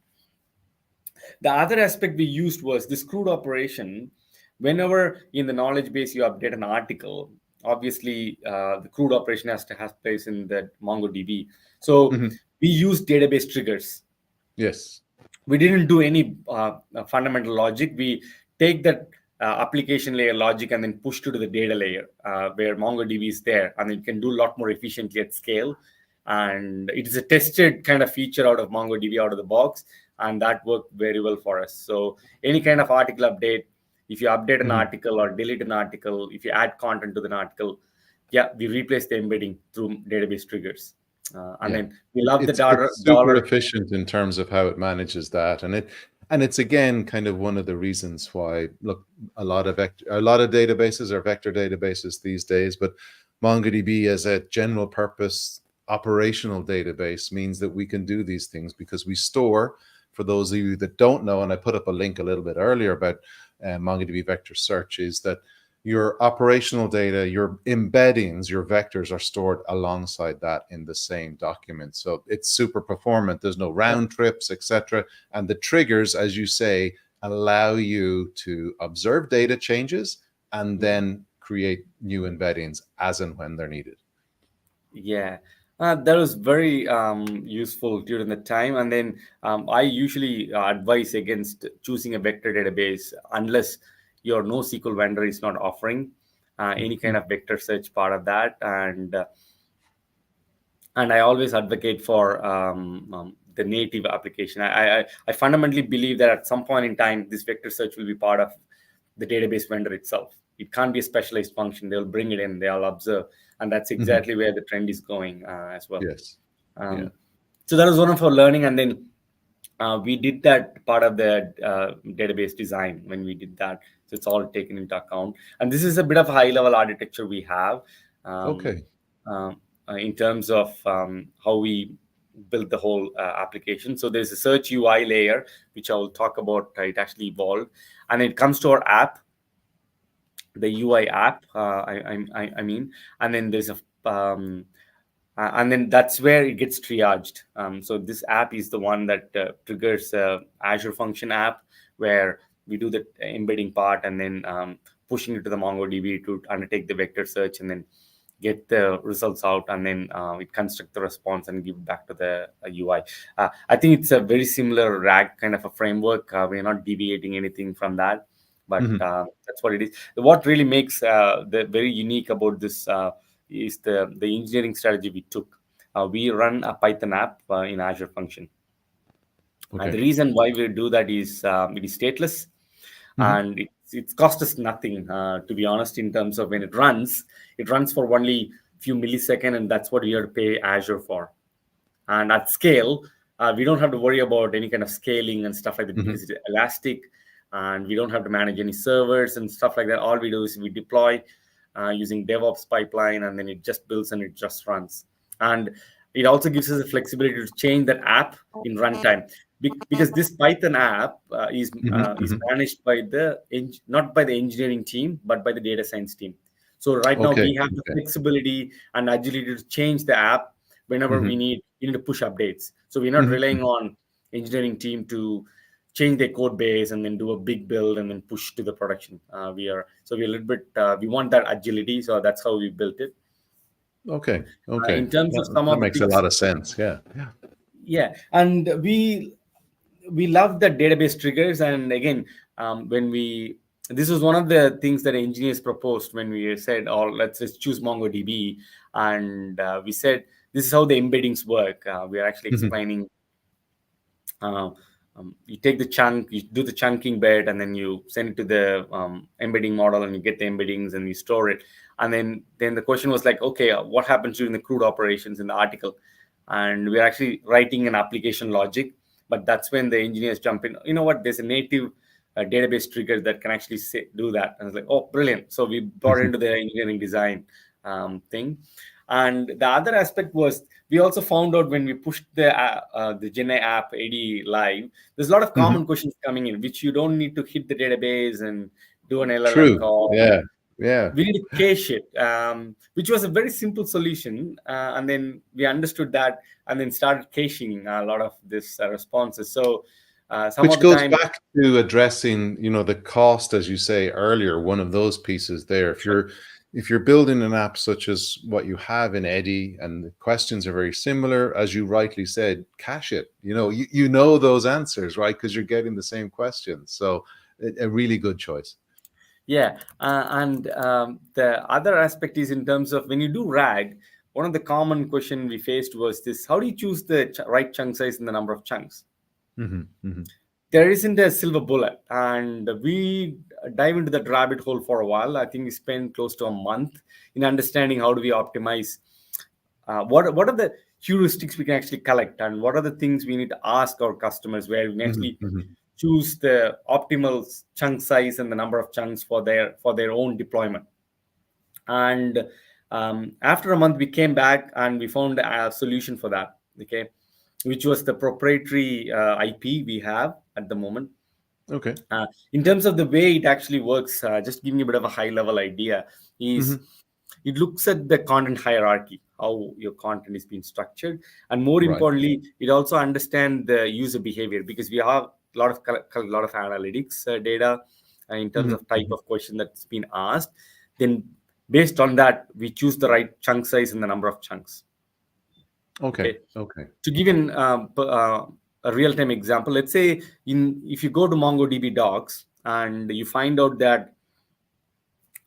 The other aspect we used was this CRUD operation. Whenever in the knowledge base you update an article, obviously the CRUD operation has to have place in the MongoDB. So
Mhm.
we use database triggers.
Yes.
We didn't do any fundamental logic. We take that application layer logic and then push to the data layer where MongoDB is there, and it can do a lot more efficiently at scale. And it is a tested kind of feature out of MongoDB out of the box, and that worked very well for us. So any kind of article update, if you update an
Mhm.
article or delete an article, if you add content to the article, yeah, we replace the embedding through database triggers. And
Yeah.
then we love the
It's super
dollar.
efficient in terms of how it manages that, and it's again kind of one of the reasons why, look, a lot of databases are vector databases these days, but MongoDB as a general purpose operational database means that we can do these things because we store, for those of you that don't know, and I put up a link a little bit earlier about MongoDB vector search, is that your operational data, your embeddings, your vectors are stored alongside that in the same document. So it's super performant. There's no round trips, etc. And the triggers, as you say, allow you to observe data changes and then create new embeddings as and when they're needed.
Yeah, that was very useful during the time. And then I usually advise against choosing a vector database unless your NoSQL vendor is not offering any kind of vector search part of that. And I always advocate for the native application. I fundamentally believe that at some point in time, this vector search will be part of the database vendor itself. It can't be a specialized function. They'll bring it in, they'll observe. And that's
Mhm.
exactly where the trend is going as well.
Yes. Yeah.
Um, so that was one of our learning. And then we did that part of the database design when we did that. So it's all taken into account. And this is a bit of a high level architecture we have. Um,
Okay.
in terms of how we build the whole application. So there's a search UI layer, which I will talk about. It actually evolved, and it comes to our app, the UI app. I mean, and then there's and then that's where it gets triaged. So this app is the one that triggers Azure Function app, where we do the embedding part and then pushing it to the MongoDB to undertake the vector search and then get the results out, and then it construct the response and give back to the UI. I think it's a very similar RAG kind of a framework. We're not deviating anything from that, but
Mhm.
that's what it is. What really makes the very unique about this is the engineering strategy we took. We run a Python app in Azure Function. The
Okay.
reason why we do that is it is stateless,
Mhm.
and it's cost us nothing, to be honest, in terms of when it runs for only few milliseconds, and that's what you have to pay Azure for. And at scale, we don't have to worry about any kind of scaling and stuff like that
Hmm.
because it's elastic, and we don't have to manage any servers and stuff like that. All we do is we deploy using DevOps pipeline, and then it just builds and it just runs. And it also gives us the flexibility to change that app in runtime. Because this Python app is
Hmm.
managed by the not by the engineering team, but by the data science team. So right now
Okay.
we have the
Okay.
flexibility and agility to change the app whenever
Hmm.
we need to push updates. So we're not
Hmm.
relying on engineering team to change their code base and then do a big build and then push to the production. We're a little bit we want that agility, so that's how we built it.
Okay. Okay.
In terms of some
That
of the
makes a
things,
lot of sense. Yeah. Yeah.
yeah, and we love the database triggers. And again, when we this was one of the things that engineers proposed when we said, oh, let's just choose MongoDB. And we said this is how the embeddings work. We are actually
Hmm.
explaining, uh, you take the chunk, you do the chunking bit, and then you send it to the embedding model, and you get the embeddings and you store it. And then the question was like, okay, what happens during the CRUD operations in the article? And we're actually writing an application logic, but that's when the engineers jump in. You know what? There's a native database trigger that can actually do that. And it's like, oh, brilliant! So we brought it
Hmm.
into the engineering design thing. And the other aspect was we also found out when we pushed the GenAI app Eddy live, there's a lot of
Hmm.
common questions coming in, which you don't need to hit the database and do an LLM
True.
call.
Yeah. Yeah.
We need to cache it, which was a very simple solution. And then we understood that and then started caching a lot of this responses. So some of
Which
the
goes
time,
back to addressing, the cost, as you say earlier, one of those pieces there. If you're building an app such as what you have in Eddy and the questions are very similar, as you rightly said, cache it. You know those answers, right? Because you're getting the same questions. So a really good choice.
yeah. And the other aspect is in terms of when you do RAG, one of the common question we faced was this: how do you choose the right chunk size and the number of chunks?
Hmm. Hmm.
There isn't a silver bullet, and we dive into that rabbit hole for a while. I think we spent close to a month in understanding how do we optimize, what are the heuristics we can actually collect, and what are the things we need to ask our customers where we can
Hmm.
actually
Hmm.
choose the optimal chunk size and the number of chunks for their own deployment. And after a month we came back and we found a solution for that, okay, which was the proprietary IP we have at the moment.
Okay.
In terms of the way it actually works, just giving you a bit of a high level idea, is
Hmm.
it looks at the content hierarchy, how your content is being structured, and more
Right.
importantly, it also understands the user behavior, because we have a lot of analytics data in terms
Hmm.
of type
Hmm.
of question that's been asked. Then based on that, we choose the right chunk size and the number of chunks.
Okay.
Okay,
Okay.
to give an a real-time example, let's say if you go to MongoDB docs and you find out that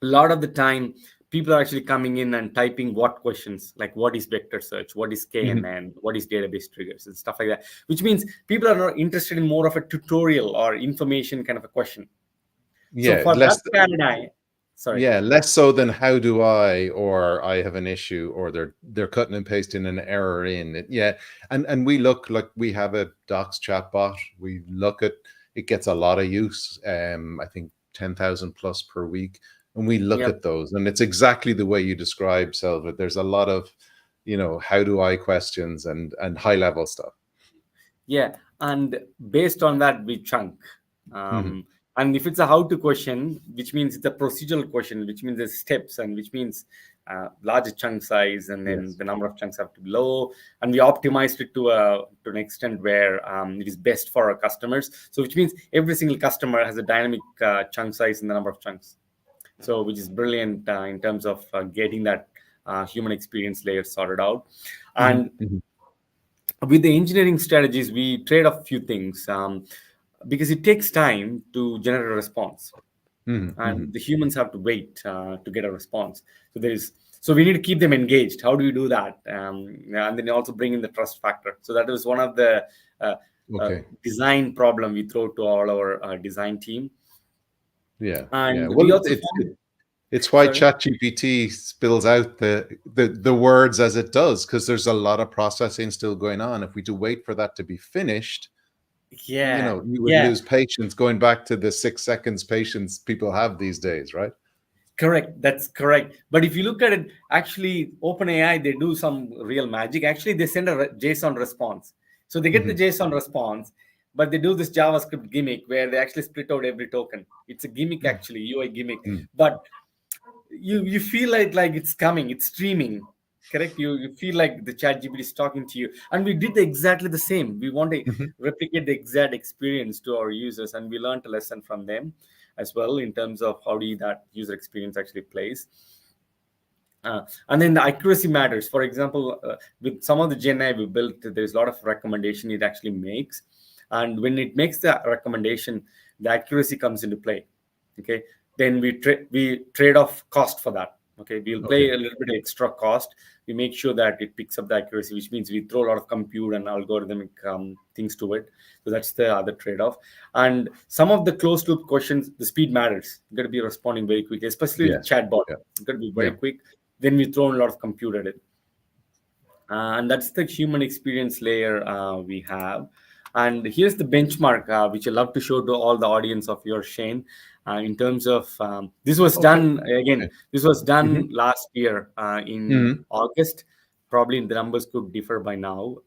a lot of the time people are actually coming in and typing what questions, like what is vector search, what is
Hmm.
knn, what is database triggers and stuff like that, which means people are not interested in more of a tutorial or information kind of a question. So
Yeah.
for that
Less.
paradigm, sorry.
Yeah, less so than how do I, or I have an issue, or they're cutting and pasting an error in it. Yeah, and we look like we have a Docs chatbot. We look at it gets a lot of use. I think 10,000 plus per week, and we look
Yep.
at those, and it's exactly the way you describe, Selva. There's a lot of, how do I questions and high level stuff.
Yeah, and based on that, we chunk.
Hmm.
And if it's a how-to question, which means it's a procedural question, which means there's steps, and which means larger chunk size, and then
Yes.
the number of chunks have to be low. And we optimized it to an extent where it is best for our customers. So which means every single customer has a dynamic chunk size and the number of chunks. So which is brilliant in terms of getting that human experience layer sorted out.
Hmm.
And
Hmm.
with the engineering strategies, we trade off a few things, because it takes time to generate a response,
Hmm. Hmm.
and the humans have to wait to get a response. So we need to keep them engaged. How do we do that? And then also bring in the trust factor. So that was one of the uh,
Okay.
design problem we throw to all our design team.
Yeah. Yeah.
And we
Well,
also
it's
found,
It's why
Sorry.
ChatGPT spills out the words as it does, because there's a lot of processing still going on. If we do wait for that to be finished,
Yeah,
you would
yeah.
lose patience, going back to the 6 seconds patience people have these days, right?
Correct. That's correct. But if you look at it, actually, OpenAI, they do some real magic. Actually, they send a JSON response. So they get the
Hmm.
JSON response, but they do this JavaScript gimmick where they actually split out every token. It's a gimmick, actually, UI gimmick.
Mm.
But you feel like it's coming, it's streaming. Correct. You feel like the chat GPT is talking to you. And we did exactly the same. We want to
Hmm.
replicate the exact experience to our users, and we learned a lesson from them as well in terms of how do that user experience actually plays. And then the accuracy matters. For example, with some of the Gen AI we built, there's a lot of recommendation it actually makes. And when it makes the recommendation, the accuracy comes into play. Okay. Then we trade off cost for that. Okay. We'll
Okay.
pay a little bit extra cost. We make sure that it picks up the accuracy, which means we throw a lot of compute and algorithmic things to it. So that's the other trade-off. And some of the closed loop questions, the speed matters. You got to be responding very quickly, especially with
Yes.
chatbot.
Yeah.
You got to be
Yeah.
very quick. Then we throw in a lot of compute at it. And that's the human experience layer we have. And here's the benchmark, which I love to show to all the audience of your Shane. In terms of this was
Okay.
done again.
Okay.
This was
Hmm.
done last year in
Hmm.
August. Probably the numbers could differ by now.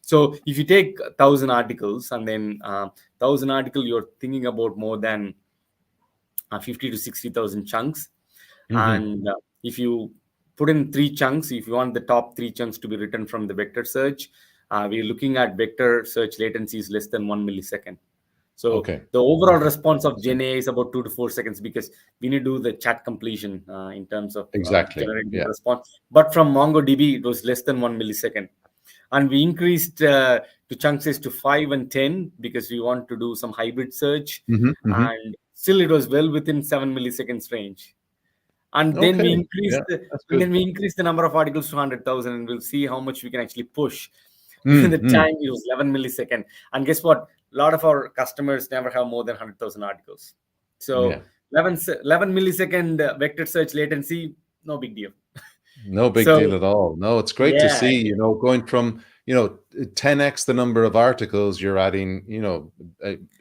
So if you take 1,000 articles and then 1,000 article, you're thinking about more than 50 to 60,000 chunks.
Hmm.
And if you put in three chunks, if you want the top three chunks to be written from the vector search, we're looking at vector search latency is less than 1 millisecond. So
Okay.
the overall
Okay.
response of
Interesting.
GenAI is about 2 to 4 seconds, because we need to do the chat completion in terms of
Exactly.
generating the
Yeah.
response. But from MongoDB, it was less than 1 millisecond. And we increased to chunk size to 5 and 10 because we want to do some hybrid search.
Hmm. Hmm.
And still, it was well within 7 milliseconds range. And then we
Okay.
increase
Yeah,
the
that's
and
good.
then we increase the number of articles to 100,000, and we'll see how much we can actually push. Within the
Mm-hmm.
time, it was 11 millisecond. And guess what? A lot of our customers never have more than 100,000 articles.
Yeah.
So 11 millisecond vector search latency, no big deal.
No big deal
So
at all. No, it's great to
yeah,
see, going from, 10x the number of articles, you're adding,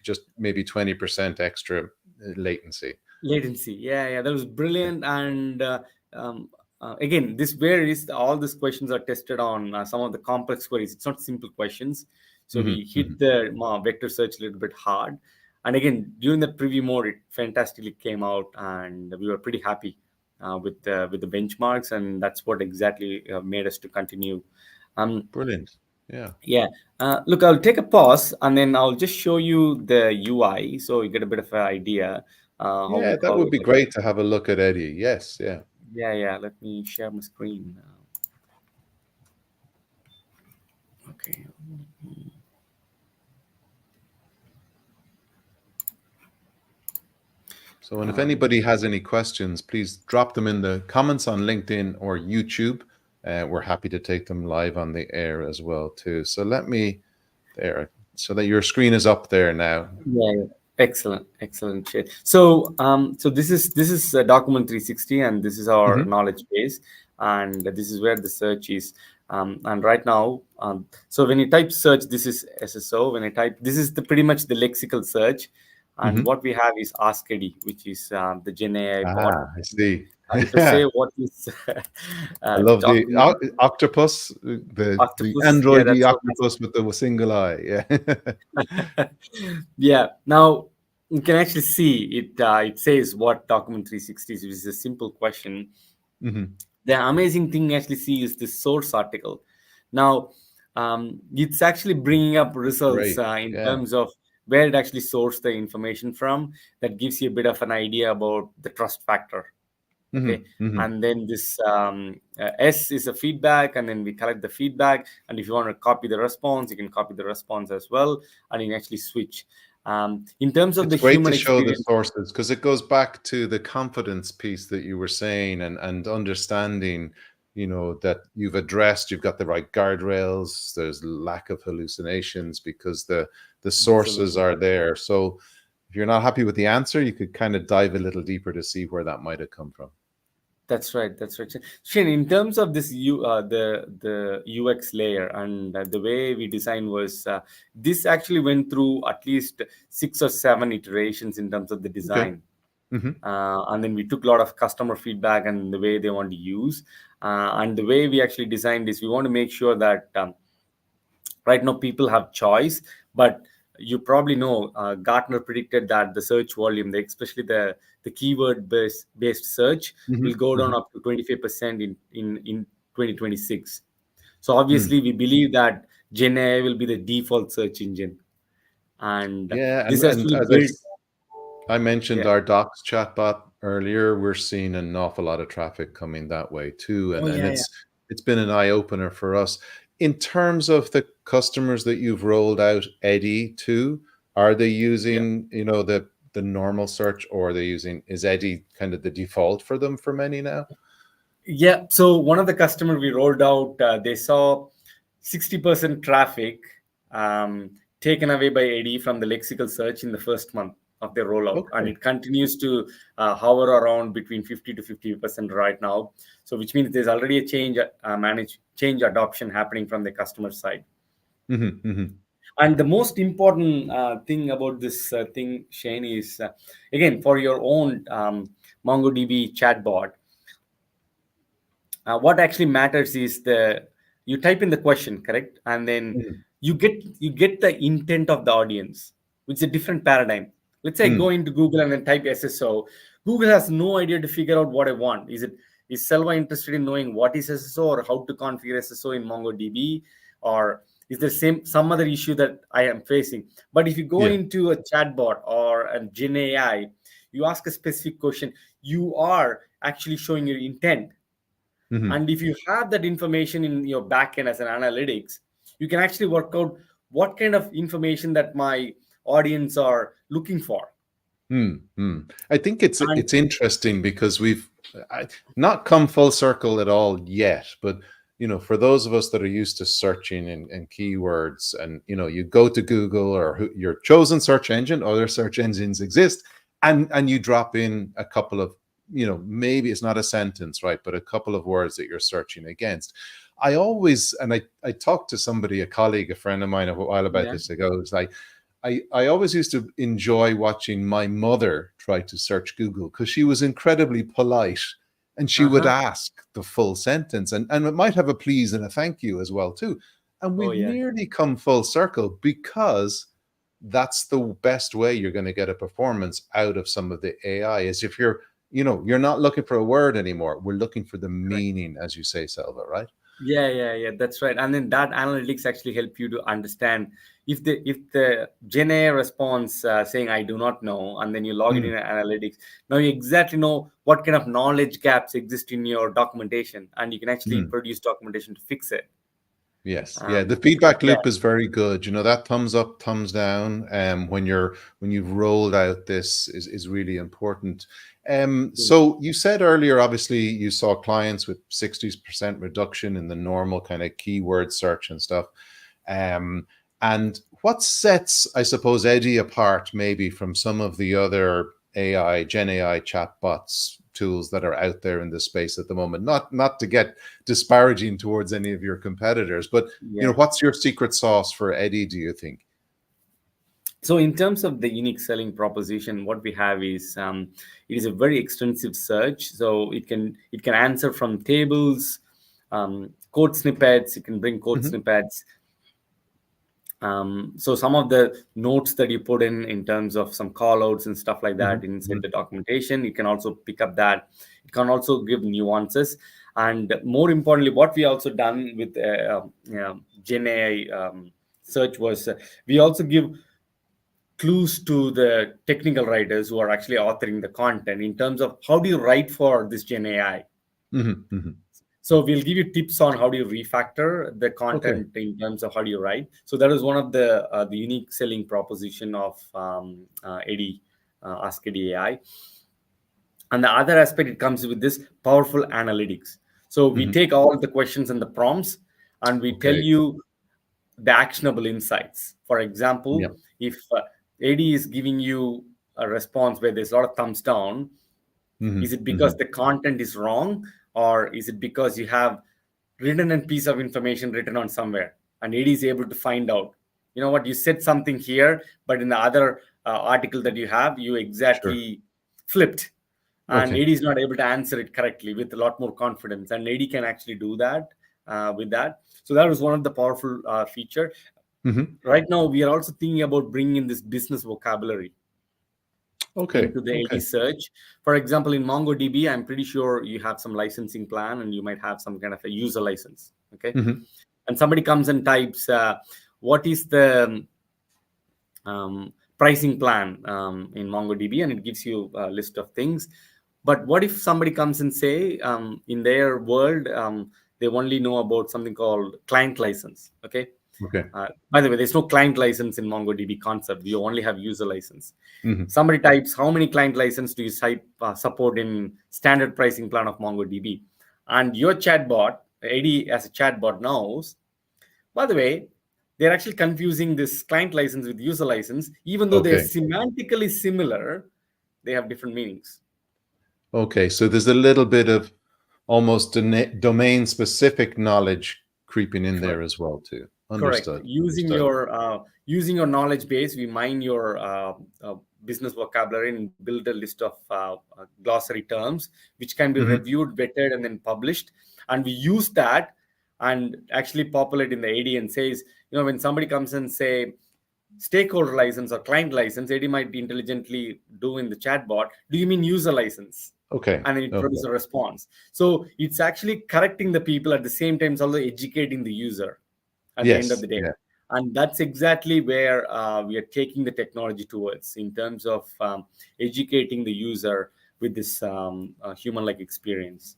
just maybe 20% extra latency.
latency. Yeah, that was brilliant. And um, again, this varies. All these questions are tested on some of the complex queries. It's not simple questions. So
Hmm.
we
Hmm.
hit the vector search a little bit hard. And again, during the preview mode, it fantastically came out, and we were pretty happy with the benchmarks, and that's what exactly made us to continue. Um,
Brilliant. Yeah.
yeah. Look, I'll take a pause, and then I'll just show you the UI so you get a bit of an idea
Yeah, that
how
would be great to have a look at Eddy. Yes. Yeah.
yeah. Let me share my screen now. Okay.
So, and if anybody has any questions, please drop them in the comments on LinkedIn or YouTube. We're happy to take them live on the air as well too. So let me there, so that your screen is up there now.
Yeah. Excellent shit. So this is document 360, and this is our
Hmm.
knowledge base, and this is where the search is. And right now, so when you type search, this is SSO. When I type, this is the pretty much the lexical search, and
Hmm.
what we have is Ask Eddy, which is the Gen AI bot.
I see.
If I say what is
I love the
document
octopus, the
octopus, yeah,
android, the
that's so
octopus with the single eye. Yeah.
yeah. Now you can actually see it. It says what document 360 is, which is a simple question.
Hmm.
The amazing thing actually see is the source article. Now, it's actually bringing up results
Great.
in
Yeah.
terms of where it actually sourced the information from. That gives you a bit of an idea about the trust factor.
Hmm.
Okay.
Hmm.
And then this S is a feedback, and then we collect the feedback. And if you want to copy the response, you can copy the response as well, and you can actually switch. In terms of the
It's great to
human
show the
experience,
sources, because it goes back to the confidence piece that you were saying, and understanding, that you've addressed, you've got the right guardrails, there's lack of hallucinations because the sources
absolutely.
are there. So if you're not happy with the answer, you could kind of dive a little deeper to see where that might have come from.
That's right. That's right. Shane, in terms of this, the UX layer and the way we design was this actually went through at least 6 or 7 iterations in terms of the
Okay.
design,
Hmm.
and then we took a lot of customer feedback and the way they want to use, and the way we actually designed this, we want to make sure that right now people have choice, but you probably know Gartner predicted that the search volume, especially the keyword based search, will
Hmm.
go down
Hmm.
up to 25% in 2026. So obviously we believe that GenAI will be the default search engine, and
Yeah,
this has to
and
be
as
built.
I mentioned
Yeah.
our docs chatbot earlier. We're seeing an awful lot of traffic coming that way too,
Oh
and
yeah, yeah.
it's been an eye opener for us. In terms of the customers that you've rolled out Eddy to, are they
Yeah.
using the normal search, or are they using, is Eddy kind of the default for them for many now?
Yeah. So one of the customer we rolled out, they saw 60% traffic taken away by AD from the lexical search in the first month of their rollout, and
Okay.
it continues to hover around between 50 to 50% right now. So which means there's already a change adoption happening from the customer side.
Hmm. Hmm.
And the most important thing about this thing, Shane, is again for your own MongoDB chatbot, what actually matters is the you type in the question, correct, and then
Hmm.
you get the intent of the audience, which is a different paradigm. Let's say I go
Hmm.
into Google and then type SSO. Google has no idea to figure out what I want. Is Selva interested in knowing what is SSO or how to configure SSO in MongoDB, or is there some other issue that I am facing? But if you go
Yeah.
into a chatbot or a Gen AI, you ask a specific question, you are actually showing your intent.
Hmm.
And if you have that information in your backend as an analytics, you can actually work out what kind of information that my audience are looking for.
Hmm. Hmm. I think
And
it's interesting because we've not come full circle at all yet, but for those of us that are used to searching and keywords, and you go to Google or your chosen search engine, other search engines exist, and you drop in a couple of, maybe it's not a sentence, right, but a couple of words that you're searching against. I always, and I talked to somebody, a colleague, a friend of mine, a while about
yeah.
this ago. It's like, I always used to enjoy watching my mother try to search Google because she was incredibly polite, and she would
Uh-huh.
ask the full sentence, and it might have a please and a thank you as well too. And
Oh
we've
yeah.
nearly come full circle because that's the best way you're going to get a performance out of some of the AI, is if you're not looking for a word anymore. We're looking for the
Correct.
meaning, as you say, Selva, right?
Yeah, yeah, yeah. That's right. And then that analytics actually help you to understand if the Gen AI response saying I do not know, and then you log it in
Mm,
analytics. Now you exactly know what kind of knowledge gaps exist in your documentation, and you can actually
mm.
produce documentation to fix it.
Yes, yeah, the
Um,
feedback
yeah.
loop is very good. That thumbs up, thumbs down, when you've rolled out this is really important. So you said earlier, obviously, you saw clients with 60% reduction in the normal kind of keyword search and stuff. Um, and what sets, I suppose, Eddy apart maybe from some of the other Gen AI chatbots tools that are out there in the space at the moment? Not to get disparaging towards any of your competitors, but
Yeah.
what's your secret sauce for Eddy, do you think?
So in terms of the unique selling proposition, what we have is it is a very extensive search. So it can answer from tables, code snippets. It can bring code
Hmm.
snippets. So some of the notes that you put in terms of some call outs and stuff like
Hmm.
that inside
Hmm.
the documentation, you can also pick up that. It can also give nuances. And more importantly, what we also done with Gen AI search was we also give clues to the technical writers who are actually authoring the content in terms of how do you write for this Gen AI.
Hmm. Hmm.
So we'll give you tips on how do you refactor the
Okay.
content in terms of how do you write. So that is one of the unique selling proposition of Eddy, Ask Eddy AI. And the other aspect, it comes with this powerful analytics. So we
Hmm.
take all the questions and the prompts, and we tell
Okay.
you the actionable insights. For
Yeah.
example, if AD is giving you a response where there's a lot of thumbs down,
Mm-hmm.
Is it
Mm-hmm.
because the content is wrong, or is it because you have written a piece of information written on somewhere, and Eddy is able to find out, you know what, you said something here, but in the other article that you have, you
Sure.
exactly flipped, and
Okay.
Eddy is not able to answer it correctly with a lot more confidence, and Eddy can actually do that with that. So that was one of the powerful feature.
Mm-hmm.
Right now, we are also thinking about bringing in this business vocabulary
Okay.
into the Eddy
Okay.
search. For example, in MongoDB, I'm pretty sure you have some licensing plan, and you might have some kind of a user license. Okay,
Mm-hmm.
and somebody comes and types, what is the pricing plan in MongoDB, and it gives you a list of things. But what if somebody comes and say, in their world, they only know about something called client license? Okay.
Okay.
By the way, there's no client license in MongoDB concept. You only have user license.
Mm-hmm.
Somebody types, how many client license do you support in standard pricing plan of MongoDB? And your chatbot, Eddy as a chatbot knows, by the way, they're actually confusing this client license with user license. Even though they're
Okay.
semantically similar, they have different meanings.
Okay. So there's a little bit of almost domain specific knowledge creeping in there
Correct.
as well too.
Correct.
Understood.
Using
Understood.
your knowledge base, we mine your business vocabulary and build a list of glossary terms, which can be
Mm-hmm.
reviewed, vetted, and then published. And we use that and actually populate in the AD and says, when somebody comes and say stakeholder license or client license, AD might be intelligently do in the chatbot, do you mean user license?
Okay.
And then it
Okay.
produces a response. So it's actually correcting the people at the same time, it's also educating the user at the end of
Yes.
the day.
Yeah.
And that's exactly where we are taking the technology towards, in terms of educating the user with this human-like experience.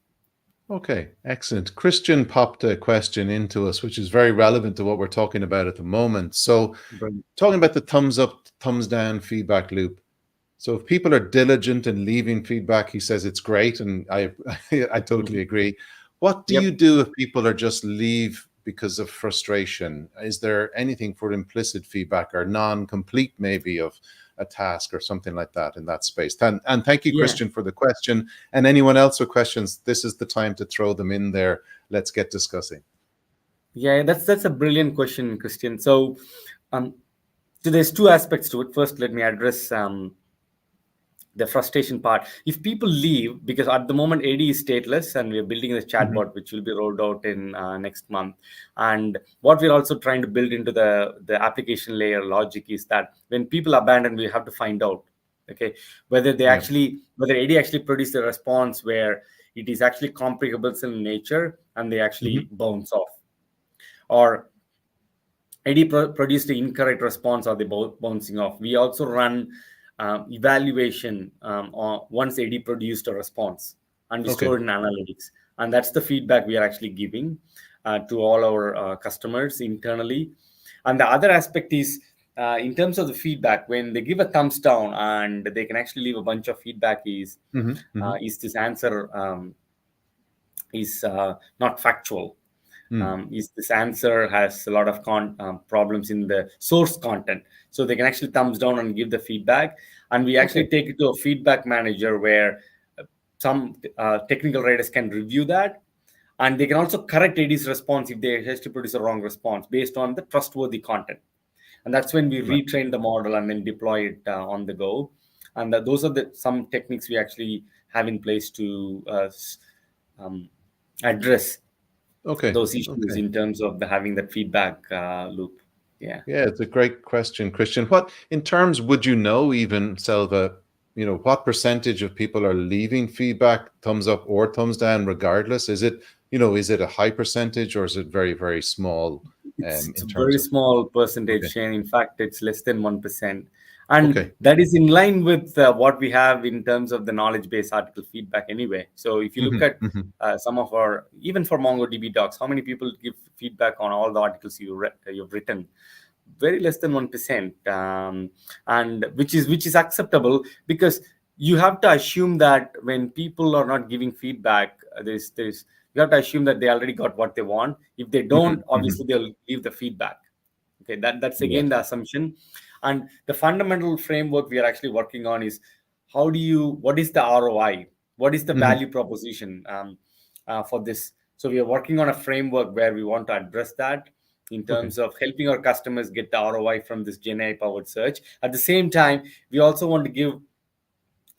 Okay. Excellent. Christian popped a question into us, which is very relevant to what we're talking about at the moment. So,
Brilliant.
talking about the thumbs up, thumbs down feedback loop. So if people are diligent in leaving feedback, he says it's great, and I I totally agree. What do you
Yep.
do if people are just leave because of frustration? Is there anything for implicit feedback or non-complete maybe of a task or something like that in that space? And thank you,
Yeah.
Christian, for the question. And anyone else with questions, this is the time to throw them in there. Let's get discussing.
Yeah, that's a brilliant question, Christian. Um, so there's two aspects to it. First, let me address the frustration part. If people leave, because at the moment AD is stateless and we're building the
Mhm.
chatbot, which will be rolled out in next month. And what we're also trying to build into the application layer logic is that when people abandon, we have to find out, okay, whether
Yeah.
whether AD actually produced a response where it is actually comparable in nature and they
Mhm.
actually bounce off, or Eddy produced the incorrect response or the bouncing off. We also run evaluation once Eddy produced a response, and we store
Okay.
it in analytics. And that's the feedback we are actually giving to all our customers internally. And the other aspect is, in terms of the feedback, when they give a thumbs down and they can actually leave a bunch of feedback,
Mhm. Mhm.
is this answer is not factual?
Mm.
Is this answer has a lot of problems in the source content? So they can actually thumbs down and give the feedback, and we
Okay.
actually take it to a feedback manager where some technical writers can review that, and they can also correct AD's response if they has to produce a wrong response based on the trustworthy content. And that's when we
Right.
retrain the model and then deploy it on the go. And those are the some techniques we actually have in place to um, address
Okay.
those issues
Okay.
in terms of the having that feedback loop. Yeah.
Yeah, it's a great question, Christian. What, in terms, would you know even, Selva, what percentage of people are leaving feedback, thumbs up or thumbs down, regardless? Is it a high percentage or is it very, very small
It's a
in
very
terms of,
small percentage,
okay,
Shane. In fact, it's less than 1%. And
okay.
that is in line with what we have in terms of the knowledge base article feedback anyway. So if you look
Hmm.
at
Hmm.
some of our, even for MongoDB docs, how many people give feedback on all the articles you've written? Very less than 1%, and which is acceptable, because you have to assume that when people are not giving feedback, there's you have to assume that they already got what they want. If they
Hmm.
don't,
Hmm.
obviously they'll leave the feedback. Okay, that's
Yes.
again the assumption. And the fundamental framework we are actually working on is, what is the ROI? What is the
Hmm.
value proposition for this? So we are working on a framework where we want to address that in
Okay.
terms of helping our customers get the ROI from this GenAI powered search. At the same time, we also want to give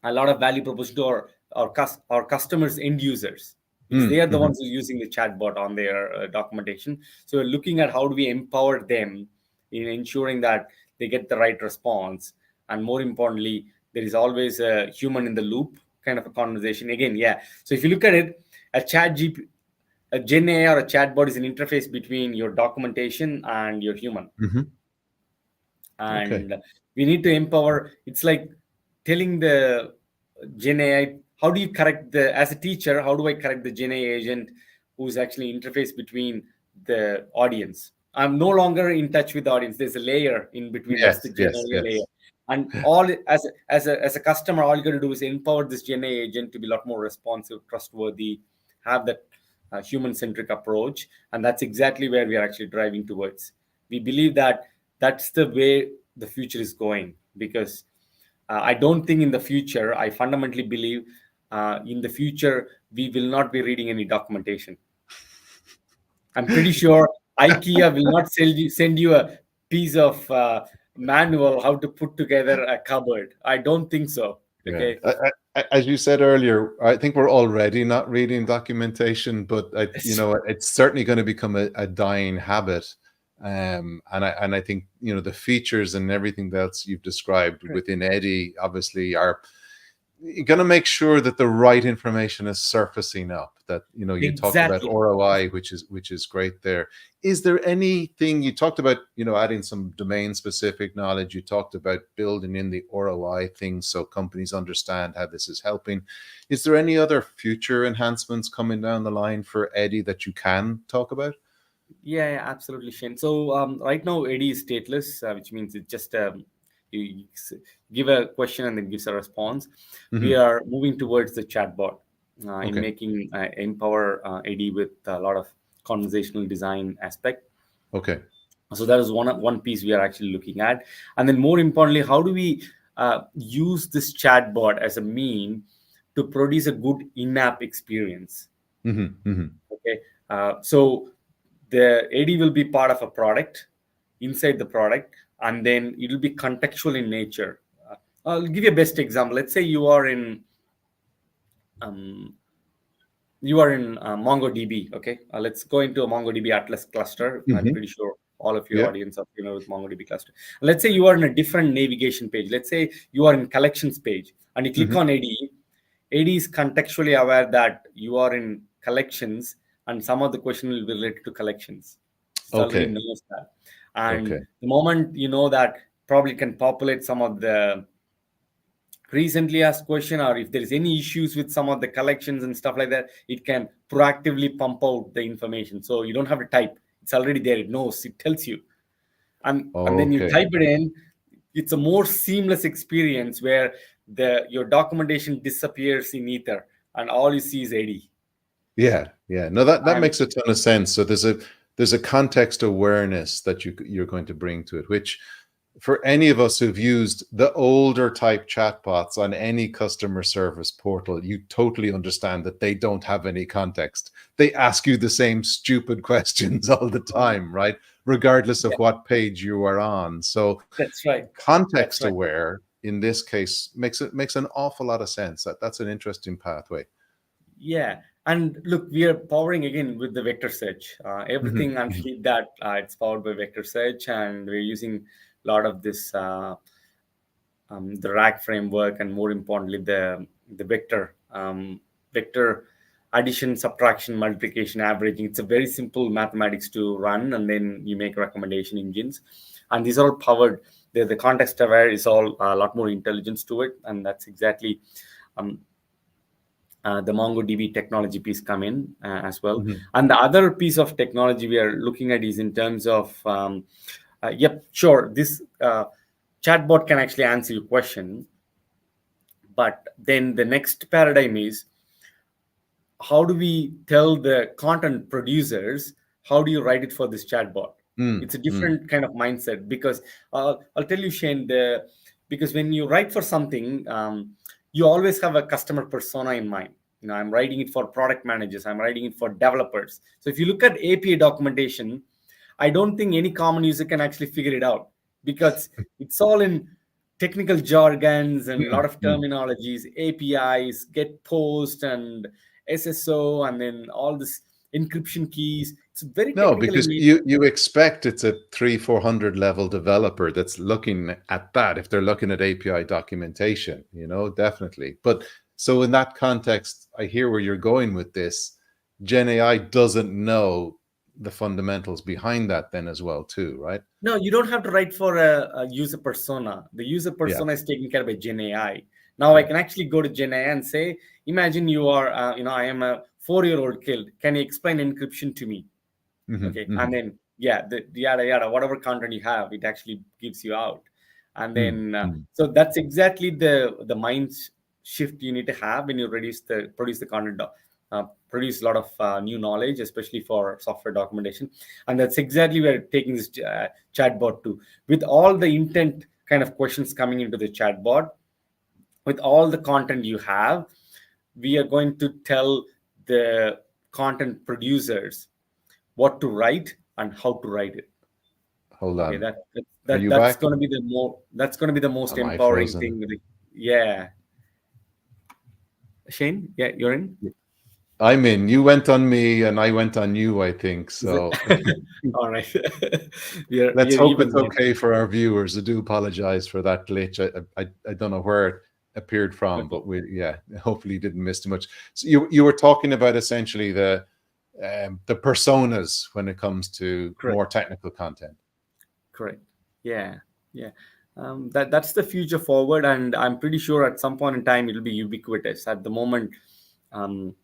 a lot of value proposition to our customers, end users, because they are the
Mm-hmm.
ones who are using the chatbot on their documentation. So we're looking at how do we empower them in ensuring that they get the right response, and more importantly, there is always a human in the loop kind of a conversation. Again, yeah. So if you look at it, a chat GP, a Gen AI or a chatbot is an interface between your documentation and your human,
Hmm. Okay.
and we need to empower. It's like telling the Gen AI, how do you correct the, as a teacher, how do I correct the Gen AI agent who's actually interface between the audience? I'm no longer in touch with the audience. There's a layer in between. That's the
Yes,
Gen
yes,
AI layer.
yes.
And all as a customer, all you got to do is empower this Gen AI agent to be a lot more responsive, trustworthy, have that human centric approach, and that's exactly where we are actually driving towards. We believe that that's the way the future is going, because I don't think in the future, I fundamentally believe in the future, we will not be reading any documentation. I'm pretty sure IKEA will not send you a piece of manual how to put together a cupboard. I don't think so.
Yeah.
Okay.
As you said earlier, I think we're already not reading documentation, but it's certainly going to become a dying habit. And I think, the features and everything else you've described within Eddy obviously are going to make sure that the right information is surfacing up. That, you talked about
Exactly.
ROI, which is great there. Is there anything you talked about, adding some domain specific knowledge? You talked about building in the ROI things so companies understand how this is helping. Is there any other future enhancements coming down the line for Eddy that you can talk about?
Yeah, yeah, absolutely, Shane. So right now, Eddy is stateless, which means it just you give a question and then gives a response. We
Hmm.
are moving towards the chatbot in
Okay.
making empower Eddy with a lot of conversational design aspect.
Okay.
So that is one piece we are actually looking at, and then more importantly, how do we use this chatbot as a mean to produce a good in-app experience?
Hmm. Hmm.
Okay, so the AD will be part of a product inside the product, and then it will be contextual in nature. I'll give you a best example. Let's say um, you are in MongoDB. Okay, let's go into a MongoDB Atlas cluster. I'm
Hmm.
pretty sure all of your
Yeah.
audience are familiar with MongoDB cluster. Let's say you are in a different navigation page. Let's say you are in collections page, and you click
Hmm.
on AD. AD is contextually aware that you are in collections, and some of the question will be related to collections. It already
Okay.
knows that, and
Okay.
the moment you know that, probably can populate some of the recently asked question, or if there is any issues with some of the collections and stuff like that, it can proactively pump out the information, so you don't have to type. It's already there. It knows, it tells you, and then you
Okay.
type it in. It's a more seamless experience where the your documentation disappears in ether, and all you see is AD.
Yeah, yeah. No, that
And
makes a ton of sense. So there's a context awareness that you're going to bring to it, which for any of us who've used the older type chatbots on any customer service portal, you totally understand that they don't have any context. They ask you the same stupid questions all the time, right? Regardless of
yeah,
what page you are on. So
that's right. That's
context
right.
aware in this case makes an awful lot of sense. That's an interesting pathway.
Yeah, and look, we are powering again with the vector search.
Mhm,
Everything
mhm.
underneath that, it's powered by vector search, and we're using a lot of this the RAG framework, and more importantly, the vector addition, subtraction, multiplication, averaging. It's a very simple mathematics to run, and then you make recommendation engines, and these are all powered. The context aware is all a lot more intelligence to it, and that's exactly um, the MongoDB technology piece come in as well.
Mhm.
And the other piece of technology we are looking at is in terms of, yep, sure, this chatbot can actually answer your question, but then the next paradigm is, how do we tell the content producers, how do you write it for this chatbot?
Mm,
It's a
mm.
different kind of mindset, because I'll tell you, Shane, because when you write for something, you always have a customer persona in mind. I'm writing it for product managers, I'm writing it for developers. So if you look at API documentation, I don't think any common user can actually figure it out, because it's all in technical jargons and a lot
Mm,
of
mm.
terminologies, APIs, get post and SSO, and then all this encryption keys. It's very
No,
technical in
because
nature.
you expect it's a 300-400 level developer that's looking at that if they're looking at API documentation, definitely. But so in that context, I hear where you're going with this. Gen AI doesn't know the fundamentals behind that then as well too, right?
No, you don't have to write for a user persona. The user
Yeah,
persona is taken care of by GenAI. Now I
yeah.
can actually go to GenAI and say, imagine you are, I am a 4-year-old kid. Can you explain encryption to me?
Hmm,
Okay, and
hmm,
then yeah, the yada yada, whatever content you have, it actually gives you out. And
hmm,
then
hmm.
so that's exactly the mind shift you need to have when you produce the content, produce a lot of new knowledge, especially for software documentation. And that's exactly where taking this chatbot to, with all the intent kind of questions coming into the chatbot, with all the content you have, we are going to tell the content producers what to write and how to write it.
Hold
Okay,
on.
that, that,
Are
that
you
that's
back?
going to be the more that's going to be the most
Am I
empowering
frozen?
thing with it. Yeah, Shane, yeah, you're in.
I'm in. You went on me and I went on you, I think.
Is it?
So
All right. we are
let's hope
even
it's
then.
okay for our viewers. I do apologize for that glitch. I don't know where it appeared from,
Okay,
but hopefully you didn't miss too much. So you were talking about essentially the personas when it comes to
correct,
more technical content.
correct. Yeah, yeah. That's the future forward, and I'm pretty sure at some point in time it'll be ubiquitous. At the moment, um,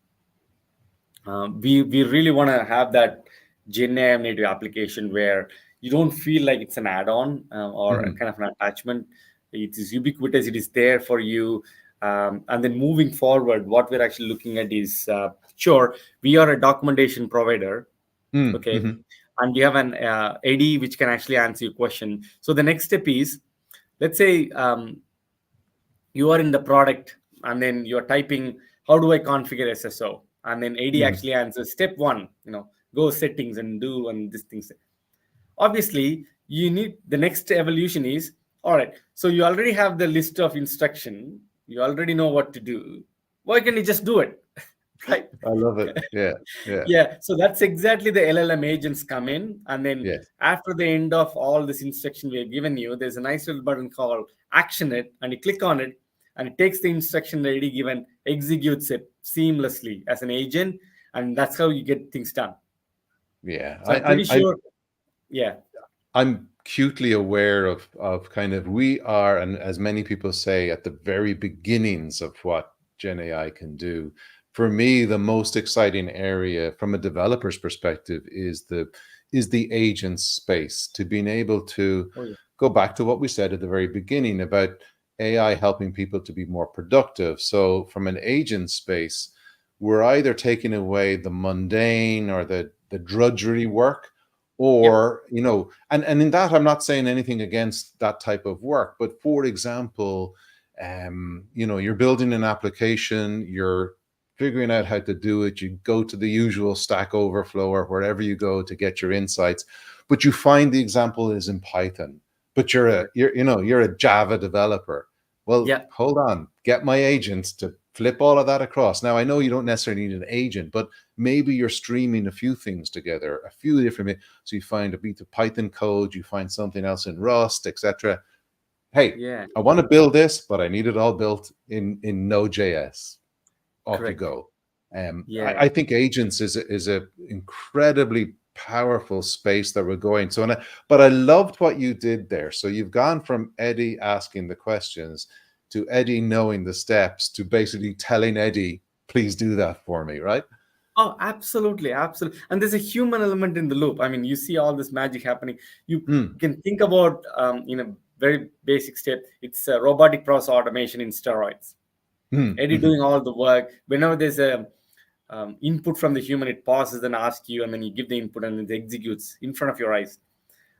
we really want to have that GenAI native application where you don't feel like it's an add-on or a
Hmm,
kind of an attachment. It is ubiquitous. It is there for you. And then moving forward, what we're actually looking at is sure, we are a documentation provider,
hmm,
okay,
hmm,
and we have an Eddy which can actually answer your question. So the next step is, let's say you are in the product and then you're typing, how do I configure SSO? And then AD
hmm.
actually answers step one, go settings and do and these things. Obviously, you need the next evolution is, all right, so you already have the list of instruction, you already know what to do. Why can't you just do it? Right?
I love it. Yeah, yeah,
Yeah, so that's exactly the LLM agents come in, and then
yes.
after the end of all this instruction we have given you, there's a nice little button called action it, and you click on it, and it takes the instruction already given, executes it seamlessly as an agent, and that's how you get things done.
Yeah.
So I'm pretty sure, yeah,
I'm acutely aware of kind of we are, and as many people say, at the very beginnings of what Gen AI can do. For me, the most exciting area from a developer's perspective is the agent space, to being able to
oh yeah,
go back to what we said at the very beginning about AI helping people to be more productive. So from an agent space, we're either taking away the mundane or the drudgery work,
yep,
or and in that I'm not saying anything against that type of work, but for example, you're building an application, you're figuring out how to do it, you go to the usual Stack Overflow or wherever you go to get your insights, but you find the example is in Python, but you're a
correct,
you're a Java developer. Well,
yeah,
hold on, get my agents to flip all of that across. Now I know you don't necessarily need an agent, but maybe you're streaming a few things together, a few different, so you find a bit of Python code, you find something else in Rust, etc. Hey,
yeah,
I want to build this, but I need it all built in Node.js. Off you
correct,
go.
yeah.
I think agents is a incredibly powerful space that we're going. So, but I loved what you did there. So you've gone from Eddy asking the questions to Eddy knowing the steps to basically telling Eddy, please do that for me, right?
Oh, absolutely, absolutely. And there's a human element in the loop. I mean, you see all this magic happening. You
Mm,
can think about, very basic step. It's robotic process automation in steroids.
mm,
Eddie
mhm.
doing all the work. Whenever there's a input from the human, it pauses and asks you, and then you give the input, and it executes in front of your eyes.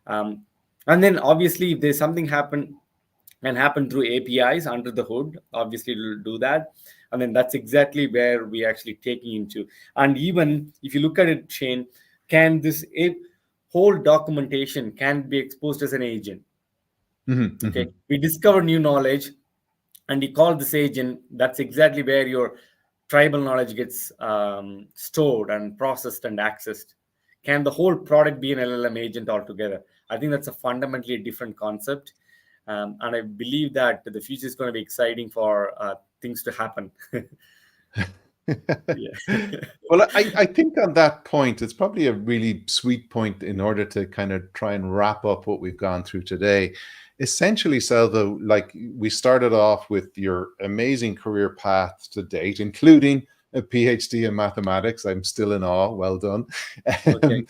Um, and then obviously, if there's something happen, and happen through APIs under the hood. Obviously, it will do that. And then that's exactly where we actually taking into. And even if you look at it, Shane, can this whole documentation can be exposed as an agent?
Hmm.
Okay,
Hmm.
we discover new knowledge, and you call this agent. That's exactly where your tribal knowledge gets stored and processed and accessed. Can the whole product be an LLM agent altogether? I think that's a fundamentally different concept, and I believe that the future is going to be exciting for things to happen. Yeah.
Well, I think on that point, it's probably a really sweet point in order to kind of try and wrap up what we've gone through today. Essentially, Selva, like we started off with your amazing career path to date, including a PhD in mathematics. I'm still in awe. Well done.
Okay.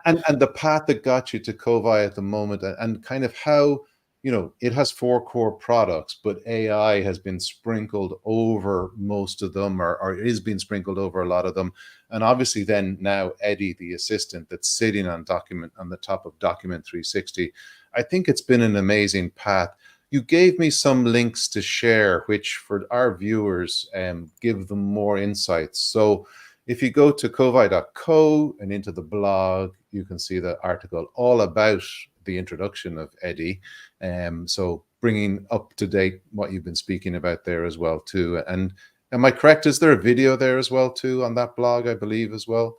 Um, and the path that got you to Kovai at the moment, and kind of how, it has four core products, but AI has been sprinkled over most of them, or is being sprinkled over a lot of them. And obviously then now Eddy, the assistant that's sitting on the top of Document 360. I think it's been an amazing path. You gave me some links to share, which for our viewers give them more insights. So if you go to kovai.co and into the blog, you can see the article all about the introduction of Eddy. So bringing up to date what you've been speaking about there as well too. And am I correct? Is there a video there as well too on that blog, I believe as well?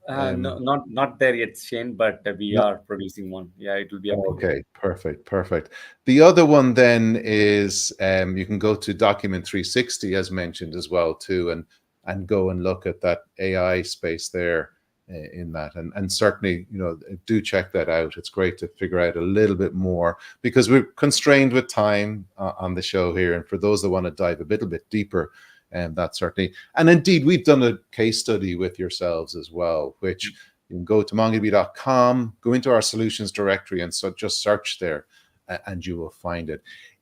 No,
Um,
not there yet, Shane, but we
no.
are producing one. Yeah, it will be uploaded.
Okay, perfect, perfect. The other one then is you can go to Document 360 as mentioned as well too, and go and look at that AI space there in that, and certainly do check that out. It's great to figure out a little bit more because we're constrained with time on the show here, and for those that want to dive a little bit deeper, and that certainly, and indeed we've done a case study with yourselves as well, which you can go to mongodb.com, go into our solutions directory, and so just search there, and you will find it.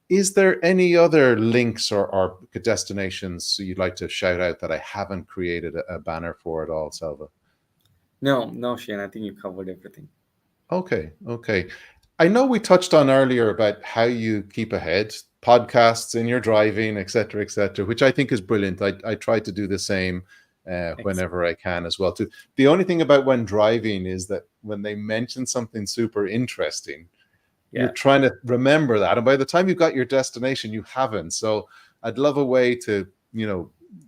Is there any other links or destinations you'd like to shout out that I haven't created a banner for at all, Selva?
No, no, Shane. I think you covered everything.
Okay, okay. I know we touched on earlier about how you keep ahead, podcasts in your driving, et cetera, which I think is brilliant. I try to do the same
Excellent.
whenever I can as well too. The only thing about when driving is that when they mention something super interesting, you're
Yeah.
trying to remember that, and by the time you've got your destination, you haven't. So I'd love a way to,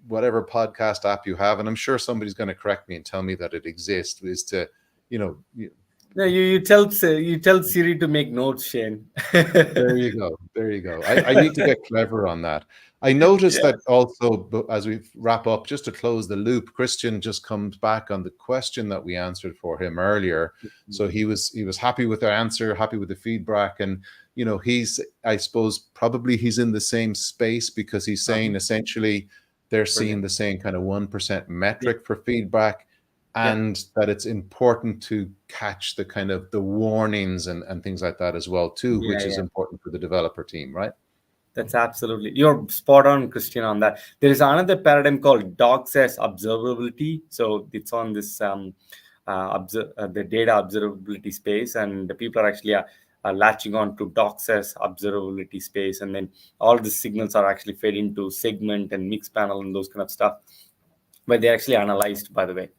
whatever podcast app you have, and I'm sure somebody's going to correct me and tell me that it exists, is to, you know,
No, you tell Siri to make notes, Shane.
there you go. There you go. I need to get clever on that. I noticed
Yeah.
that also, as we wrap up, just to close the loop, Christian just comes back on the question that we answered for him earlier. So he was happy with the answer, happy with the feedback, and he's, I suppose, probably he's in the same space because he's
Uh-huh.
saying essentially they're seeing
Brilliant.
the same kind of 1%
Yeah.
metric for feedback,
Yeah.
and that it's important to catch the kind of the warnings and things like that as well too,
Yeah.
which is
Yeah.
important for the developer team, right?
That's absolutely. You're spot on, Christian, on that. There is another paradigm called docs as observability. So it's on this the data observability space, and the people are actually latching on to docs as observability space, and then all the signals are actually fed into segment and mix panel and those kind of stuff, where they're actually analyzed, by the way.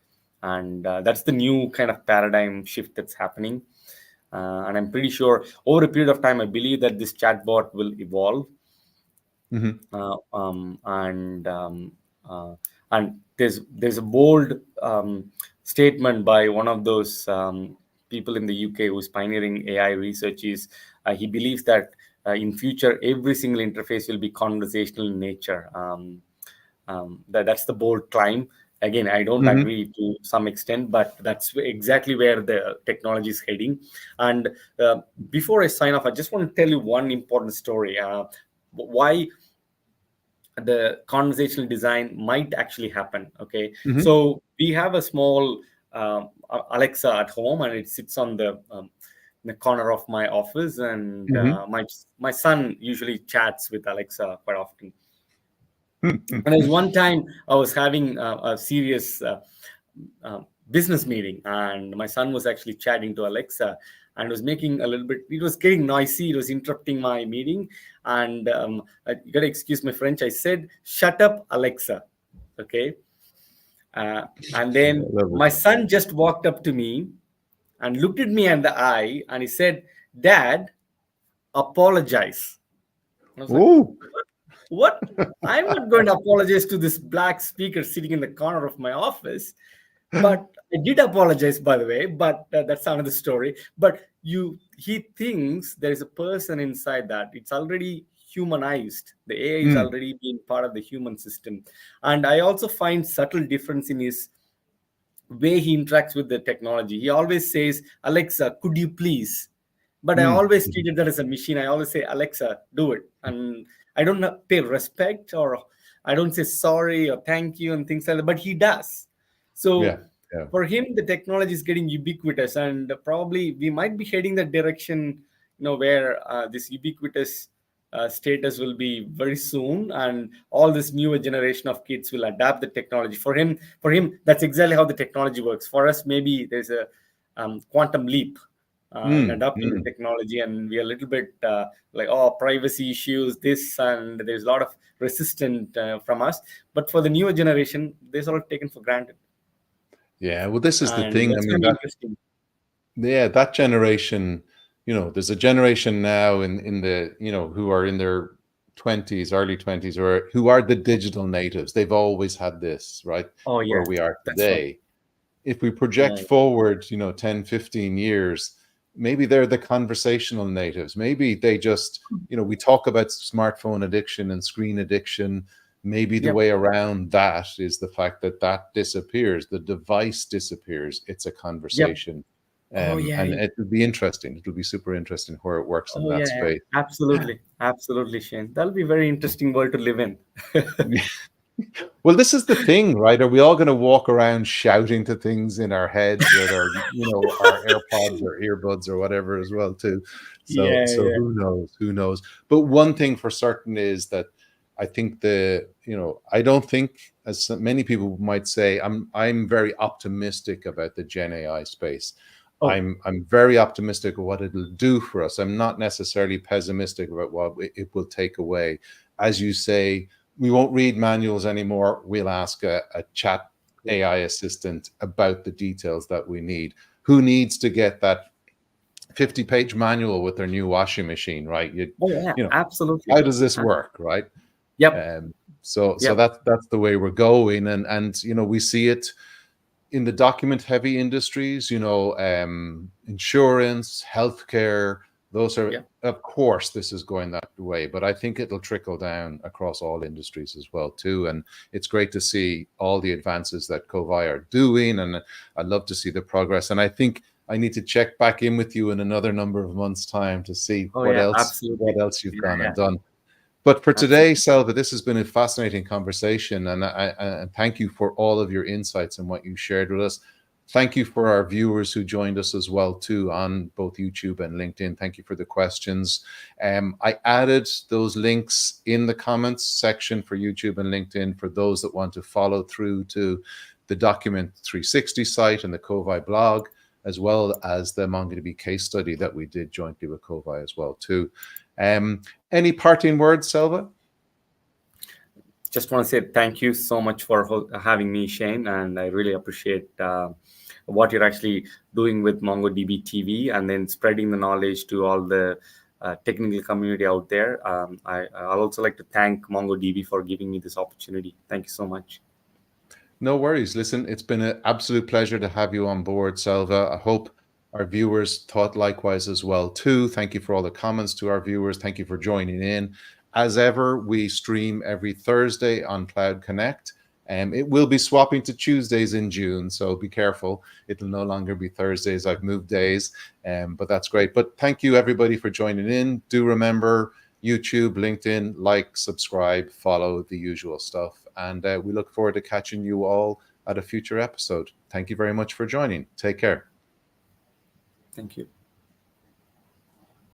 And that's the new kind of paradigm shift that's happening. And I'm pretty sure over a period of time, I believe that this chatbot will evolve,
Hmm.
uh, um, and um, uh, and there's a bold statement by one of those people in the UK who's pioneering AI research. Is he believes that in future every single interface will be conversational in nature. That's the bold climb. Again, I don't
Hmm.
agree to some extent, but that's exactly where the technology is heading. And before I sign off, I just want to tell you one important story. Why the conversational design might actually happen. Okay,
Hmm.
so we have a small Alexa at home, and it sits on in the corner of my office, and
Hmm.
my son usually chats with Alexa quite often. And there was one time I was having a serious business meeting, and my son was actually chatting to Alexa, and was making a little bit. It was getting noisy. It was interrupting my meeting, and you gotta excuse my French. I said, "Shut up, Alexa." Okay, and
I
then
love it.
my son just walked up to me and looked at me in the eye, and he said, "Dad, apologize." And I was like,
Oh,
what? I'm not going to apologize to this black speaker sitting in the corner of my office. But I did apologize, by the way, but that's another story. But he thinks there is a person inside that. It's already humanized. The AI is
mm,
already being part of the human system. And I also find subtle difference in his way he interacts with the technology. He always says, "Alexa, could you please?" But I
mm,
always
mhm.
treat it that as a machine. I always say, "Alexa, do it." And I don't pay respect, or I don't say sorry or thank you and things like that, but he does.
Yeah,
So
yeah.
for him, the technology is getting ubiquitous, and probably we might be heading that direction, where this ubiquitous status will be very soon, and all this newer generation of kids will adapt the technology. For him, that's exactly how the technology works. For us, maybe there's a quantum leap in
Mm,
adopting the
mm.
technology, and we are a little bit like, oh, privacy issues, this, and there's a lot of resistance from us. But for the newer generation, this all taken for granted,
Yeah, well, this is the
and
thing. I
that's
mean,
going to be interesting.
yeah, that generation, there's a generation now in the, who are in their 20s, early 20s, or who are the digital natives. They've always had this, right?
Oh
Where
yeah,
we are
that's right.
today. If we project
Yeah,
forward, 10, 15 years, maybe they're the conversational natives. Maybe they just, we talk about smartphone addiction and screen addiction. Maybe the
yep.
way around that is the fact that that disappears, the device disappears. It's a
Yep.
conversation.
Oh yeah,
And
yeah.
it will be interesting. It will be super interesting where it works in
Oh yeah,
that
yeah.
space.
Absolutely, absolutely, Shane. That'll be a very interesting world to live in.
Well, this is the thing, right? Are we all going to walk around shouting to things in our heads with our, our AirPods or earbuds or whatever as well, too?
Yeah,
So
yeah.
who knows? Who knows? But one thing for certain is that I think I don't think, as many people might say, I'm very optimistic about the Gen AI space.
Oh,
I'm very optimistic of what it'll do for us. I'm not necessarily pessimistic about what it will take away. As you say, we won't read manuals anymore. We'll ask a chat
cool.
AI assistant about the details that we need. Who needs to get that 50-page manual with their new washing machine, right?
Oh yeah,
You know,
absolutely.
how does this work, right?
Yep,
Um, so
yep.
that's the way we're going, and we see it in the document heavy industries, insurance, healthcare, those are,
Yeah.
of course, this is going that way, but I think it'll trickle down across all industries as well, too. And it's great to see all the advances that Kovai are doing. And I'd love to see the progress. And I think I need to check back in with you in another number of months' time to see
Oh
what
yeah,
else,
absolutely.
what else you've
Yeah,
gone
yeah,
and done. But for today,
absolutely.
Selva, this has been a fascinating conversation, and I thank you for all of your insights and what you shared with us. Thank you for our viewers who joined us as well too on both YouTube and LinkedIn. Thank you for the questions. I added those links in the comments section for YouTube and LinkedIn for those that want to follow through to the Document 360 site and the Kovai blog, as well as the MongoDB case study that we did jointly with Kovai as well too. Any parting words, Selva?
Just want to say thank you so much for having me, Shane, and I really appreciate what you're actually doing with MongoDB TV, and then spreading the knowledge to all the technical community out there. I'll also like to thank MongoDB for giving me this opportunity. Thank you so much.
No worries. Listen, it's been an absolute pleasure to have you on board, Selva. I hope our viewers thought likewise as well too. Thank you for all the comments to our viewers. Thank you for joining in. As ever, we stream every Thursday on Cloud Connect. It will be swapping to Tuesdays in June, so be careful. It'll no longer be Thursdays. I've moved days, but that's great. But thank you, everybody, for joining in. Do remember YouTube, LinkedIn, like, subscribe, follow, the usual stuff. And we look forward to catching you all at a future episode. Thank you very much for joining. Take care.
Thank you.